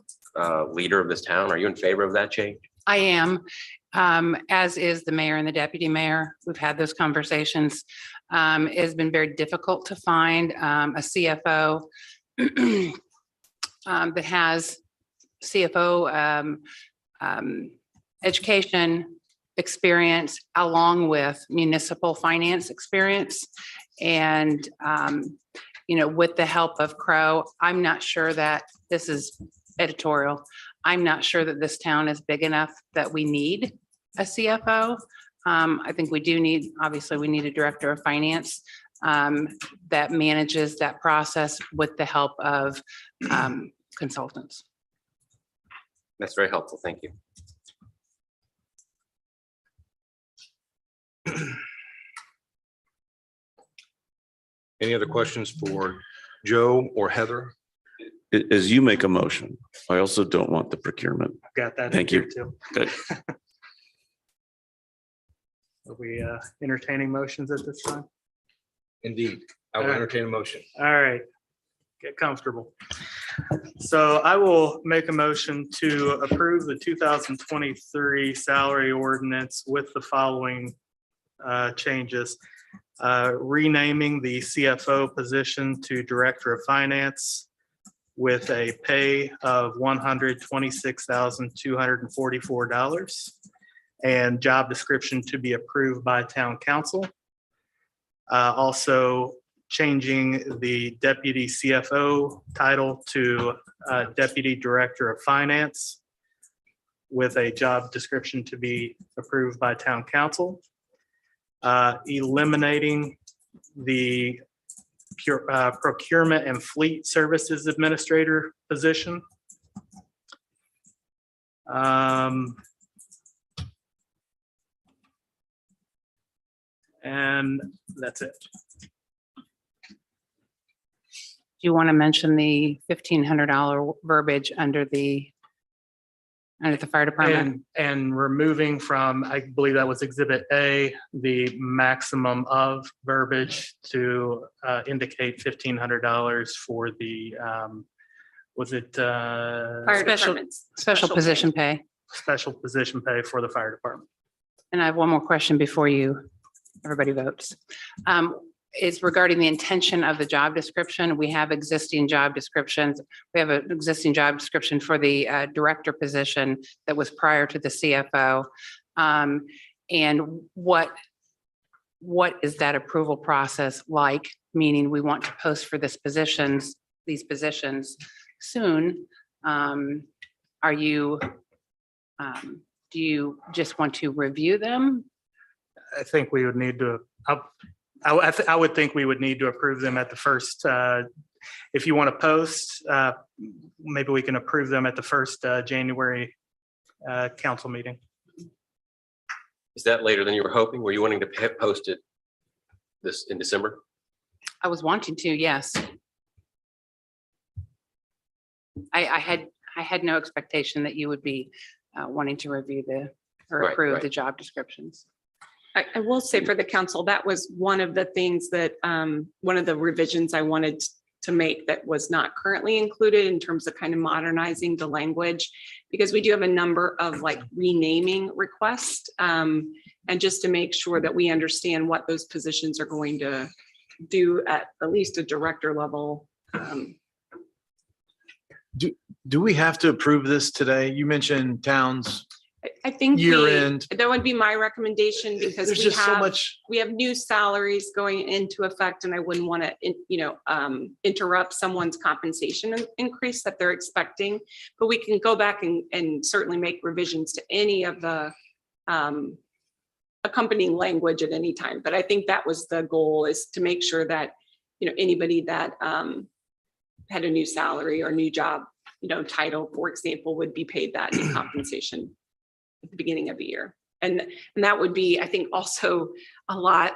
leader of this town, are you in favor of that change? I am, as is the mayor and the deputy mayor. We've had those conversations. It has been very difficult to find a CFO that has CFO education experience along with municipal finance experience. And, with the help of Crow, I'm not sure that this is editorial. I'm not sure that this town is big enough that we need a CFO. I think we need a director of finance that manages that process with the help of consultants. That's very helpful. Thank you. Any other questions for Joe or Heather? As you make a motion, I also don't want the procurement. Got that. Thank in you. here too. Good. Are we entertaining motions at this time? Indeed. I will entertain a motion. All right, get comfortable. So I will make a motion to approve the 2023 salary ordinance with the following changes. Renaming the CFO position to Director of Finance with a pay of $126,244 and job description to be approved by town council. Also changing the deputy CFO title to Deputy Director of Finance with a job description to be approved by town council. Eliminating the procurement and fleet services administrator position. And that's it. Do you want to mention the $1,500 verbiage under the fire department? And removing from, I believe that was Exhibit A, the maximum of verbiage to indicate $1,500 for the, was it? Fire departments. Special position pay. Special position pay for the fire department. And I have one more question before everybody votes. Is regarding the intention of the job description. We have existing job descriptions. We have an existing job description for the director position that was prior to the CFO. And what is that approval process like? Meaning we want to post for these positions soon. Do you just want to review them? I think we would need to, I would think we would need to approve them at the first, if you want to post, maybe we can approve them at the first January council meeting. Is that later than you were hoping? Were you wanting to post it this in December? I was wanting to, yes. I had no expectation that you would be wanting to review or Right, approve right. the job descriptions. I will say for the council, that was one of the things that, one of the revisions I wanted to make that was not currently included in terms of kind of modernizing the language, because we do have a number of like renaming requests. And just to make sure that we understand what those positions are going to do at least a director level. Do we have to approve this today? You mentioned towns I think year end. that would be my recommendation, because There's we just so have, much. we have new salaries going into effect, and I wouldn't want to, interrupt someone's compensation increase that they're expecting. But we can go back and certainly make revisions to any of the accompanying language at any time. But I think that was the goal, is to make sure that, anybody that had a new salary or new job, title, for example, would be paid that new compensation at the beginning of the year. And that would be, I think, also a lot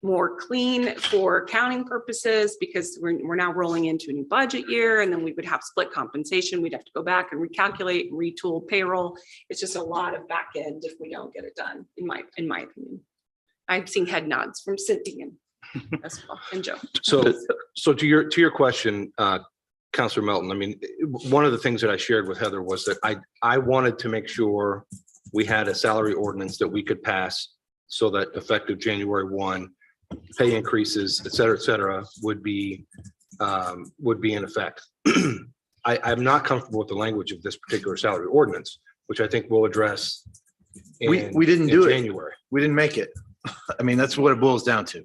more clean for accounting purposes, because we're now rolling into a new budget year, and then we would have split compensation. We'd have to go back and recalculate and retool payroll. It's just a lot of back end if we don't get it done, in my opinion. I'm seeing head nods from Cindy and as well, and Joe. So to your question, Counselor Melton, I mean, one of the things that I shared with Heather was that I wanted to make sure we had a salary ordinance that we could pass so that effective January 1, pay increases, et cetera, would be in effect. I'm not comfortable with the language of this particular salary ordinance, which I think we'll address. We didn't do it. January. We didn't make it. I mean, that's what it boils down to.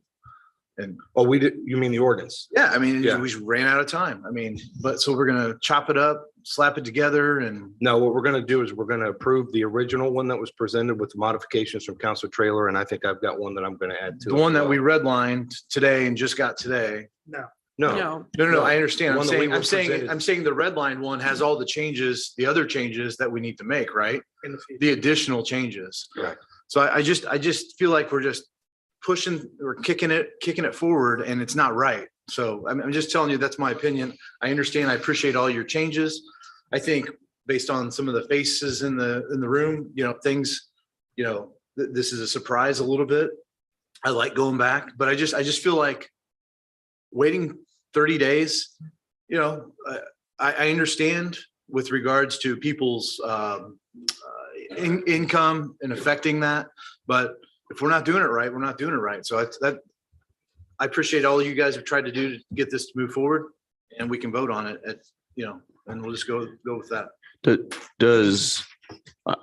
And we did. You mean the ordinance? yeah, I mean, Yeah. we just ran out of time. I mean, but so we're gonna chop it up, slap it together, and No, what we're going to do is we're going to approve the original one that was presented with modifications from Counselor Trailer, and I think I've got one that I'm going to add to the it one as that we well. redlined today and just got today. No. No, No, I understand. The one that we were I'm presented. saying the red line one has all the changes, the other changes that we need to make, right? In the future. The additional changes. Correct. So I just feel like we're just pushing or kicking it forward, and it's not right. So I'm just telling you, that's my opinion. I understand. I appreciate all your changes. I think based on some of the faces in the room, things, this is a surprise a little bit. I like going back, but I just feel like waiting 30 days, I understand with regards to people's income and affecting that, but if we're not doing it right, we're not doing it right. So I appreciate all you guys have tried to do to get this to move forward, and we can vote on it and we'll just go with that.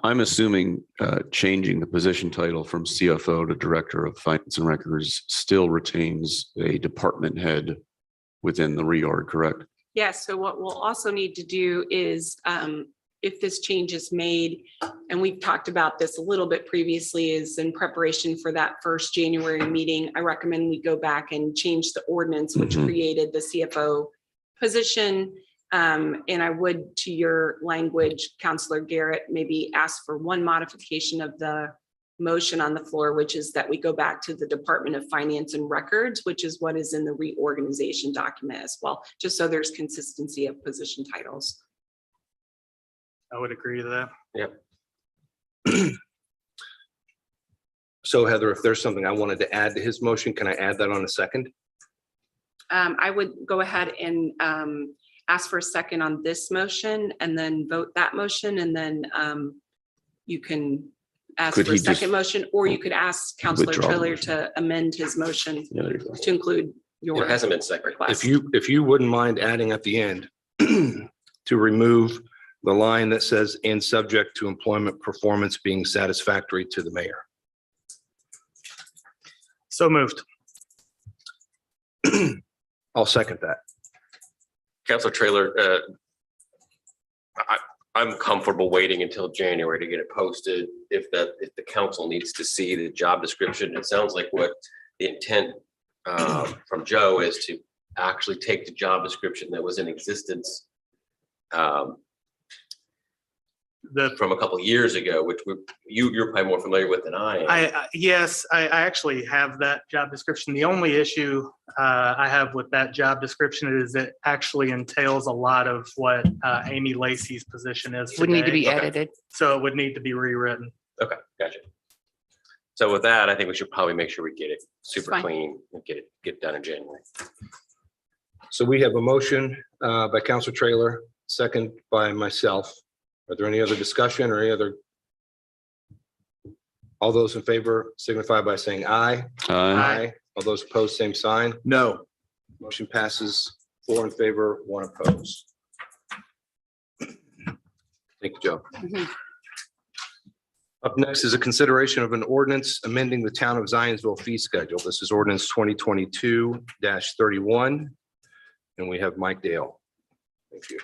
I'm assuming changing the position title from CFO to Director of Finance and Records still retains a department head within the reorg, correct? Yes, so what we'll also need to do is, if this change is made, and we've talked about this a little bit previously, is in preparation for that first January meeting, I recommend we go back and change the ordinance which Mhm. created the CFO position. And I would, to your language, Counselor Garrett, maybe ask for one modification of the motion on the floor, which is that we go back to the Department of Finance and Records, which is what is in the reorganization document as well, just so there's consistency of position titles. I would agree to that. Yep. So Heather, if there's something I wanted to add to his motion, can I add that on a second? I would go ahead and ask for a second on this motion and then vote that motion, and then you can ask Could for a he just second motion, or you could ask Counselor withdraw the Trailer motion? to amend his motion Yeah, there you go. to include your It hasn't been seconded. request. If you wouldn't mind adding at the end to remove the line that says, and subject to employment performance being satisfactory to the mayor. So moved. I'll second that. Counselor Trailer, I'm comfortable waiting until January to get it posted. If the council needs to see the job description, it sounds like what the intent from Joe is to actually take the job description that was in existence from a couple of years ago, which you're probably more familiar with than I am. Yes, I actually have that job description. The only issue I have with that job description is it actually entails a lot of what Amy Lacy's position is Would need to today. be edited. So it would need to be rewritten. Okay, gotcha. So with that, I think we should probably make sure we get it super Fine. clean and get it done in January. So we have a motion by Counselor Trailer, second by myself. Are there any other discussion or any other? All those in favor signify by saying aye. Aye. All those opposed, same sign. No. Motion passes 4 in favor, 1 opposed. Thank you, Joe. Mhm. Up next is a consideration of an ordinance amending the town of Zionsville fee schedule. This is ordinance 2022-31. And we have Mike Dale. Thank you.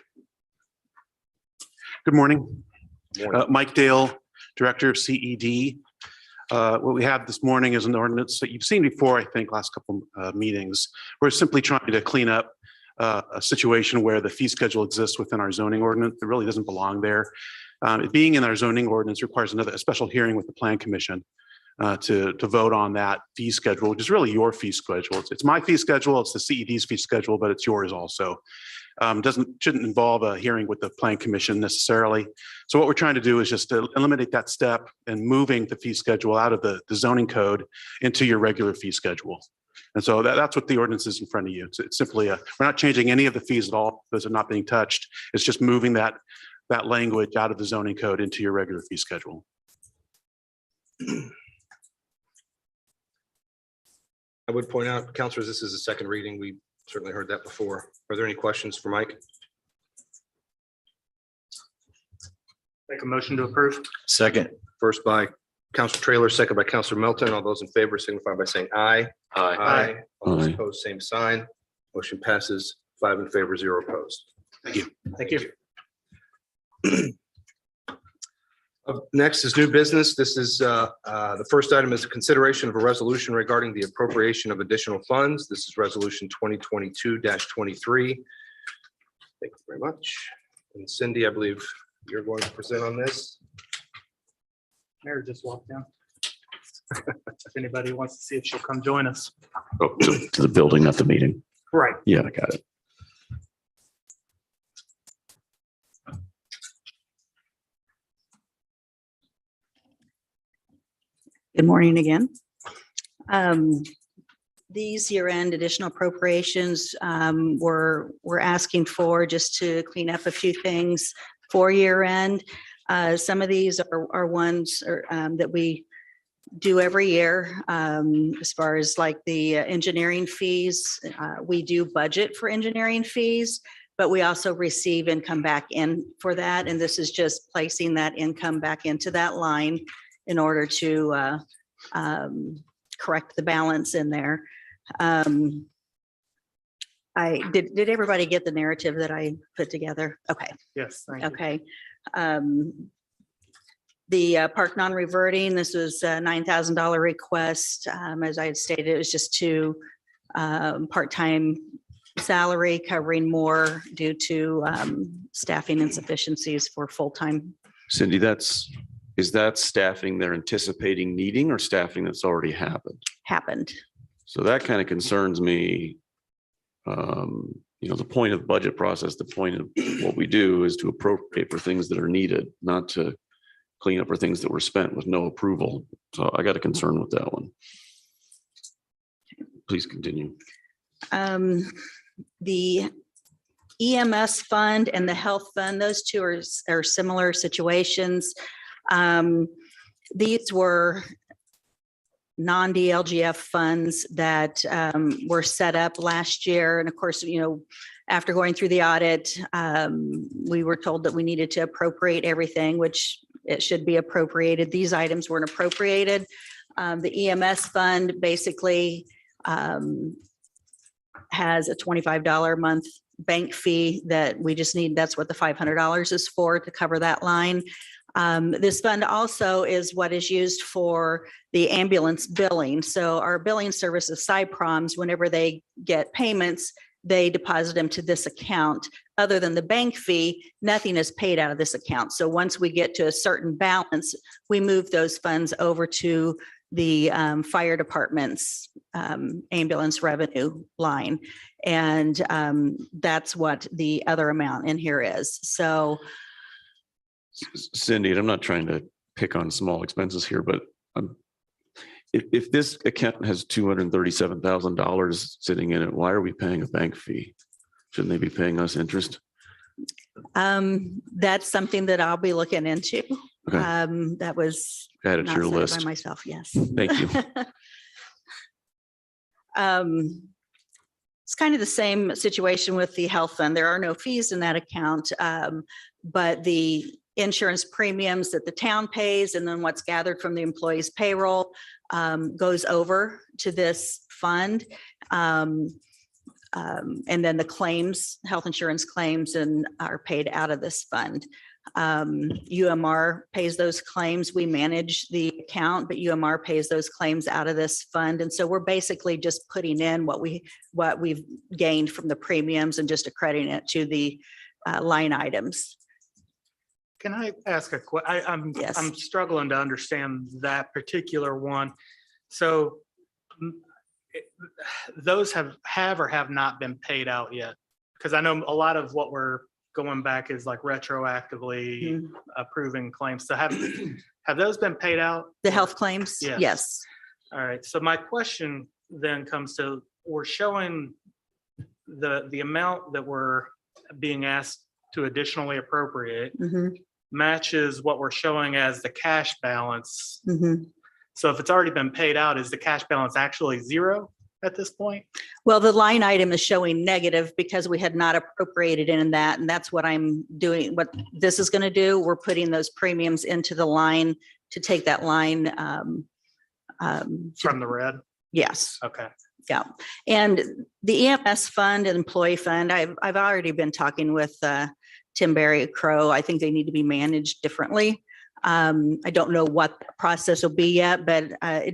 Good morning. Morning. Mike Dale, Director of CED. What we have this morning is an ordinance that you've seen before, I think, last couple meetings. We're simply trying to clean up a situation where the fee schedule exists within our zoning ordinance. It really doesn't belong there. It being in our zoning ordinance requires a special hearing with the Plan Commission to vote on that fee schedule, which is really your fee schedule. It's my fee schedule, it's the CED's fee schedule, but it's yours also. Shouldn't involve a hearing with the Plan Commission necessarily. So what we're trying to do is just to eliminate that step and moving the fee schedule out of the zoning code into your regular fee schedule. And so that's what the ordinance is in front of you. It's simply we're not changing any of the fees at all. Those are not being touched. It's just moving that language out of the zoning code into your regular fee schedule. I would point out, counselors, this is a second reading. We certainly heard that before. Are there any questions for Mike? Make a motion to approve. Second. First by Counselor Trailer, second by Counselor Melton. All those in favor signify by saying aye. Aye. All those Aye. opposed, same sign. Motion passes 5 in favor, 0 opposed. Thank you. Thank you. Up next is new business. This is the first item is a consideration of a resolution regarding the appropriation of additional funds. This is resolution 2022-23. Thank you very much. And Cindy, I believe you're going to present on this. Mayor just walked down. If anybody wants to see if she'll come join us. Oh, to the building, not the meeting. Right. Yeah, I got it. Good morning again. These year-end additional appropriations we're asking for just to clean up a few things for year-end. Some of these are ones that we do every year. As far as like the engineering fees, we do budget for engineering fees, but we also receive income back in for that. And this is just placing that income back into that line in order to correct the balance in there. Did everybody get the narrative that I put together? Okay. Yes. Thank you. Okay. The park non-reverting, this was a $9,000 request. As I had stated, it was just to part-time salary covering more due to staffing insufficiencies for full-time. Cindy, is that staffing they're anticipating needing or staffing that's already happened? So that kind of concerns me. The point of the budget process, the point of what we do is to appropriate for things that are needed, not to clean up for things that were spent with no approval. So I got a concern with that one. Please continue. The EMS fund and the health fund, those two are similar situations. These were non-DLGF funds that were set up last year. And of course, after going through the audit, we were told that we needed to appropriate everything, which it should be appropriated. These items weren't appropriated. The EMS fund basically has a $25 a month bank fee that we just need. That's what the $500 is for, to cover that line. This fund also is what is used for the ambulance billing. So our billing service of SIPROMs, whenever they get payments, they deposit them to this account. Other than the bank fee, nothing is paid out of this account. So once we get to a certain balance, we move those funds over to the fire department's ambulance revenue line. And that's what the other amount in here is. So Cindy, and I'm not trying to pick on small expenses here, but if this account has $237,000 sitting in it, why are we paying a bank fee? Shouldn't they be paying us interest? that's something that I'll be looking into. Okay. That was Add it to not your set up by list. myself, yes. Thank you. It's kind of the same situation with the health fund. There are no fees in that account, but the insurance premiums that the town pays and then what's gathered from the employee's payroll goes over to this fund. And then the claims, health insurance claims, and are paid out of this fund. UMR pays those claims. We manage the account, but UMR pays those claims out of this fund. And so we're basically just putting in what we've gained from the premiums and just accrediting it to the line items. Can I ask a question? Yes. I'm struggling to understand that particular one. So those have or have not been paid out yet? Because I know a lot of what we're going back is like retroactively approving claims. So have those been paid out? The health claims? Yes. Yes. All right. So my question then comes to, we're showing the amount that we're being asked to additionally appropriate matches what we're showing as the cash balance. So if it's already been paid out, is the cash balance actually zero at this point? Well, the line item is showing negative because we had not appropriated in that. And that's what I'm doing. What this is going to do, we're putting those premiums into the line to take that line. From the red? Yes. Okay. Yeah. And the EMS fund and employee fund, I've already been talking with Tim Barry at Crow. I think they need to be managed differently. I don't know what the process will be yet, but I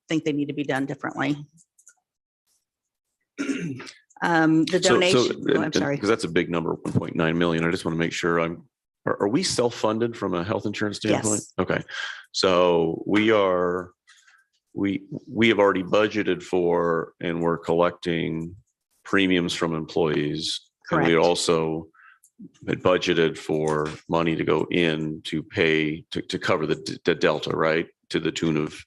think they need to be done differently. The donation, I'm sorry. Because that's a big number, 1.9 million. I just want to make sure are we self-funded from a health insurance standpoint? Yes. Okay. So we have already budgeted for, and we're collecting premiums from employees. And we Correct. also had budgeted for money to go in to pay, to cover the delta, right? To the tune of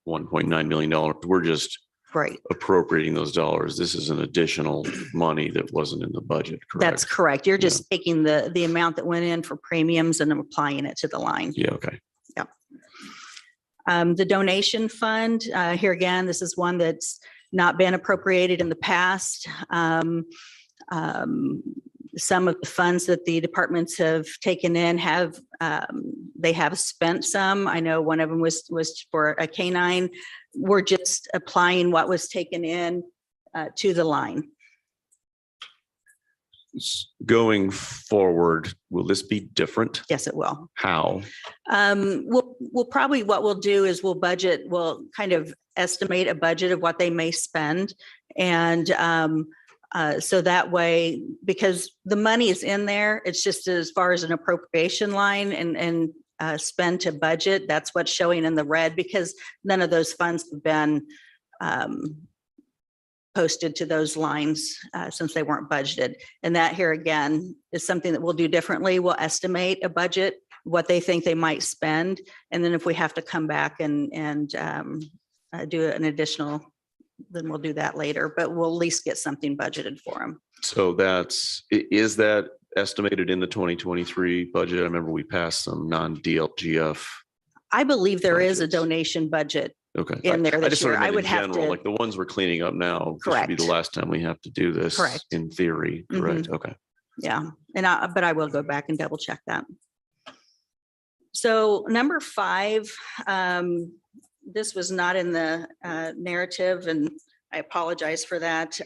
$1.9 million. We're just Right. appropriating those dollars. This is an additional money that wasn't in the budget, correct? That's correct. You're just taking the amount that went in for premiums and applying it to the line. Yeah, okay. Yep. The donation fund, here again, this is one that's not been appropriated in the past. Some of the funds that the departments have taken in they have spent some. I know one of them was for a canine. We're just applying what was taken in to the line. Going forward, will this be different? Yes, it will. How? We'll probably, what we'll do is we'll kind of estimate a budget of what they may spend. And so that way, because the money is in there, it's just as far as an appropriation line and spend to budget, that's what's showing in the red, because none of those funds have been posted to those lines since they weren't budgeted. And that here again is something that we'll do differently. We'll estimate a budget, what they think they might spend. And then if we have to come back and do an additional, then we'll do that later, but we'll at least get something budgeted for them. So is that estimated in the 2023 budget? I remember we passed some non-DLGF. I believe there is a budgets. donation budget Okay. in there I this just sort year. of I meant would in have general, to, like the ones we're cleaning up now. This should be the Correct. last time we have to do this. Correct. In theory, correct? Okay. yeah. And but I will go back and double check that. So number 5, this was not in the narrative, and I apologize for that.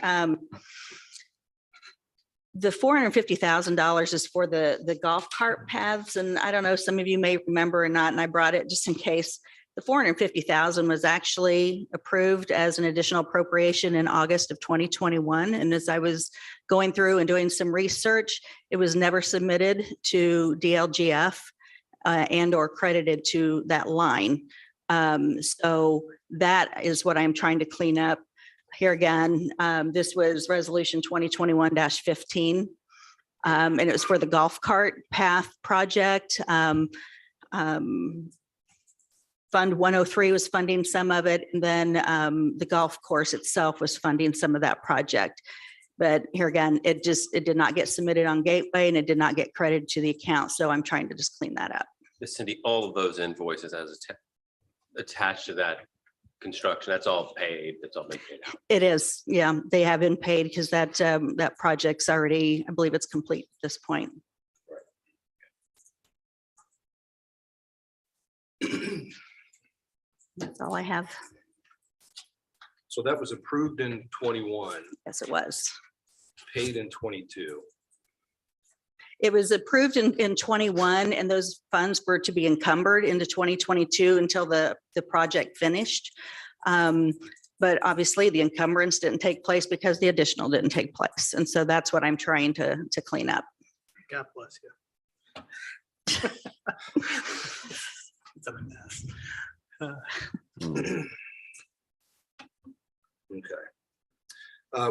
The $450,000 is for the golf cart paths. And I don't know, some of you may remember or not, and I brought it just in case. The $450,000 was actually approved as an additional appropriation in August of 2021. And as I was going through and doing some research, it was never submitted to DLGF and or credited to that line. So that is what I'm trying to clean up. Here again, this was resolution 2021-15. And it was for the golf cart path project. Fund 103 was funding some of it, and then the golf course itself was funding some of that project. But here again, it did not get submitted on Gateway, and it did not get credited to the account. So I'm trying to just clean that up. Cindy, all of those invoices as attached to that construction, that's all paid, that's all been paid out. It is, yeah, they have been paid because that project's already, I believe it's complete at this point. That's all I have. So that was approved in 21, Yes, it was. paid in 22. It was approved in 21, and those funds were to be encumbered into 2022 until the project finished. But obviously the encumbrance didn't take place because the additional didn't take place. And so that's what I'm trying to clean up. God bless you. It's a mess. Okay.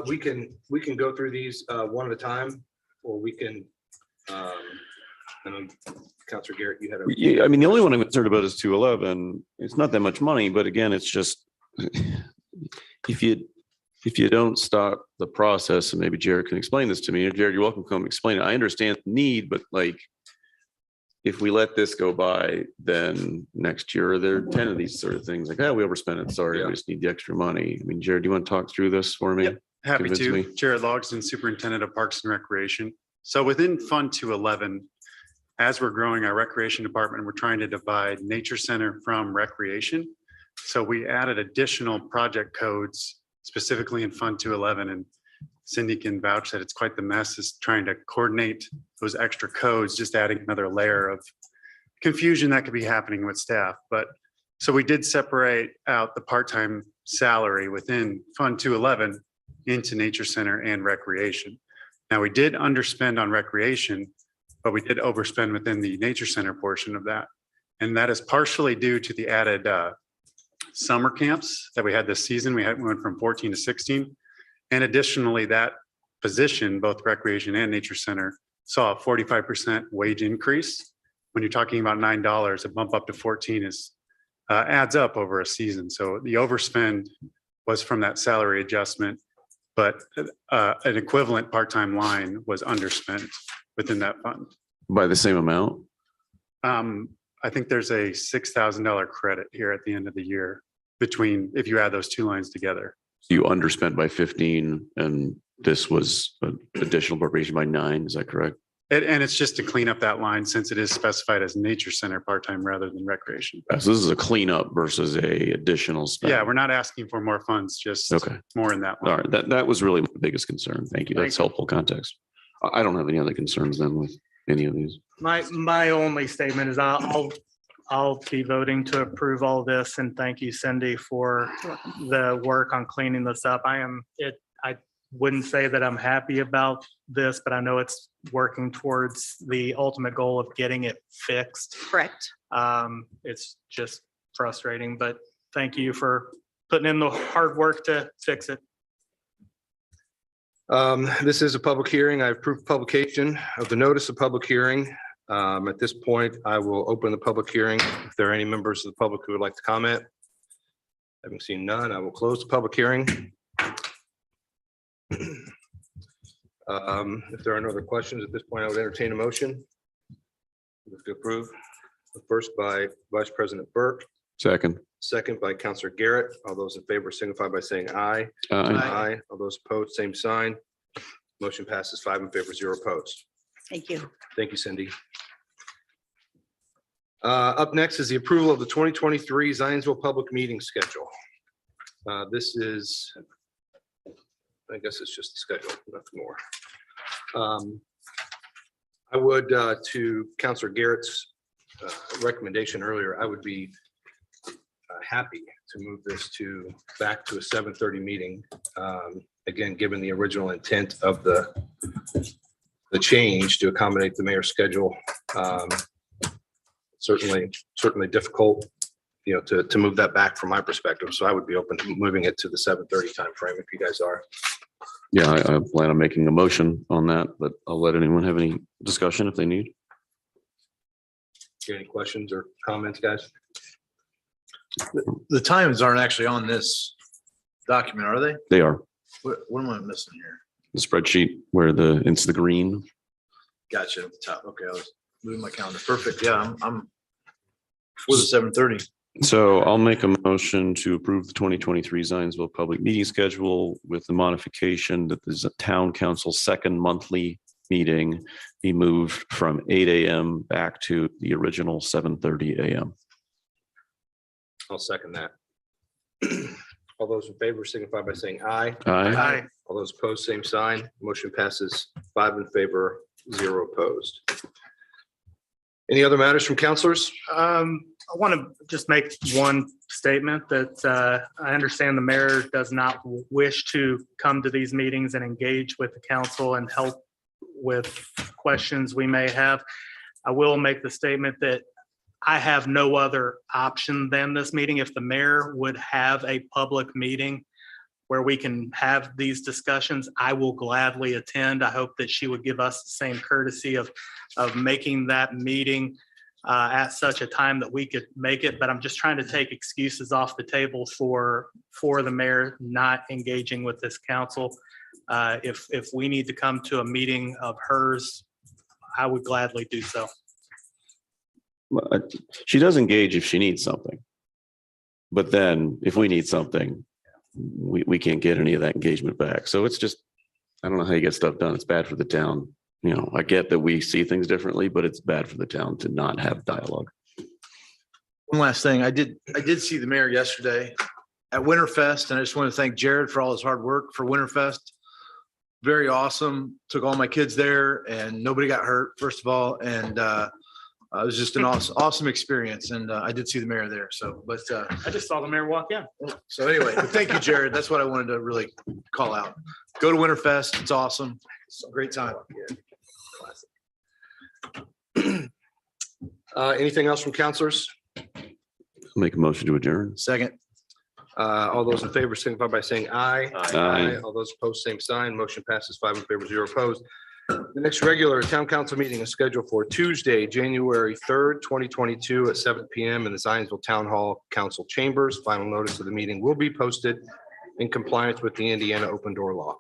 We can go through these one at a time, or we can, Councilor Garrett, you had a. Yeah, I mean, the only one I'm concerned about is 211. It's not that much money, but again, it's just, if you don't stop the process, and maybe Jared can explain this to me, Jared, you're welcome to come explain it. I understand the need, but like, if we let this go by, then next year there are 10 of these sort of things like, oh, we overspent it. Sorry, we just need the extra money. I mean, Jared, do you want to talk through this for me? Yep, happy Convince to. me. Jared Logsdon, Superintendent of Parks and Recreation. So within Fund 211, as we're growing our recreation department, we're trying to divide nature center from recreation. So we added additional project codes specifically in Fund 211, and Cindy can vouch that it's quite the mess is trying to coordinate those extra codes, just adding another layer of confusion that could be happening with staff. But so we did separate out the part-time salary within Fund 211 into nature center and recreation. Now, we did underspend on recreation, but we did overspend within the nature center portion of that. And that is partially due to the added summer camps that we had this season. We went from 14 to 16. And additionally, that position, both recreation and nature center, saw a 45% wage increase. When you're talking about $9, a bump up to 14 is adds up over a season. So the overspend was from that salary adjustment, but an equivalent part-time line was underspent within that fund. By the same amount? I think there's a $6,000 credit here at the end of the year between, if you add those two lines together. You underspent by 15 and this was an additional appropriation by 9, is that correct? And it's just to clean up that line since it is specified as nature center part-time rather than recreation. So this is a cleanup versus a additional spend. Yeah, we're not asking for more funds, just Okay. more in that All line. right, that was really my biggest concern. Thank you. That's helpful context. I don't have any other concerns then with any of these. My only statement is I'll be voting to approve all this, and thank you, Cindy, for the work on cleaning this up. I wouldn't say that I'm happy about this, but I know it's working towards the ultimate goal of getting it fixed. Correct. It's just frustrating, but thank you for putting in the hard work to fix it. This is a public hearing. I approve publication of the notice of public hearing. At this point, I will open the public hearing. If there are any members of the public who would like to comment. Having seen none, I will close the public hearing. If there are no other questions at this point, I would entertain a motion to approve. The first by Vice President Burke, Second. second by Councilor Garrett. All those in favor signify by saying aye. Aye. Aye. All those opposed, same sign. Motion passes 5 in favor, 0 opposed. Thank you. Thank you, Cindy. Up next is the approval of the 2023 Zionsville Public Meeting Schedule. This is, I guess it's just the schedule, nothing more. I would, to Counselor Garrett's recommendation earlier, I would be happy to move this back to a 7:30 meeting. Again, given the original intent of the change to accommodate the mayor's schedule. Certainly difficult, to move that back from my perspective. So I would be open to moving it to the 7:30 timeframe if you guys are. Yeah, I plan on making a motion on that, but I'll let anyone have any discussion if they need. Any questions or comments, guys? The times aren't actually on this document, are they? They are What am I missing here? the spreadsheet where it's the green. Gotcha, at the top. Okay, I was moving my calendar. Perfect. Yeah, I'm for the 7:30. So I'll make a motion to approve the 2023 Zionsville public meeting schedule with the modification that the town council second monthly meeting be moved from 8 a.m. back to the original 7:30 a.m. I'll second that. All those in favor signify by saying aye. Aye. All those opposed, same sign. Motion passes 5 in favor, 0 opposed. Any other matters from counselors? I want to just make one statement that I understand the mayor does not wish to come to these meetings and engage with the council and help with questions we may have. I will make the statement that I have no other option than this meeting. If the mayor would have a public meeting where we can have these discussions, I will gladly attend. I hope that she would give us the same courtesy of making that meeting at such a time that we could make it. But I'm just trying to take excuses off the table for the mayor not engaging with this council. If we need to come to a meeting of hers, I would gladly do so. She does engage if she needs something. But then if we need something, we can't get any of that engagement back. So it's just, I don't know how you get stuff done. It's bad for the town. I get that we see things differently, but it's bad for the town to not have dialogue. One last thing. I did see the mayor yesterday at Winterfest, and I just want to thank Jared for all his hard work for Winterfest. Very awesome. Took all my kids there and nobody got hurt, first of all. And it was just an awesome experience. And I did see the mayor there. So, but I just saw the mayor walk in. so anyway, but thank you, Jared. That's what I wanted to really call out. Go to Winterfest. It's awesome. It's a great time. Anything else from counselors? Make a motion to adjourn. Second. All those in favor signify by saying aye. Aye. All those opposed, same sign. Motion passes 5 in favor, 0 opposed. The next regular town council meeting is scheduled for Tuesday, January 3rd, 2022 at 7 p.m. in the Zionsville Town Hall Council Chambers. Final notice of the meeting will be posted in compliance with the Indiana open door law.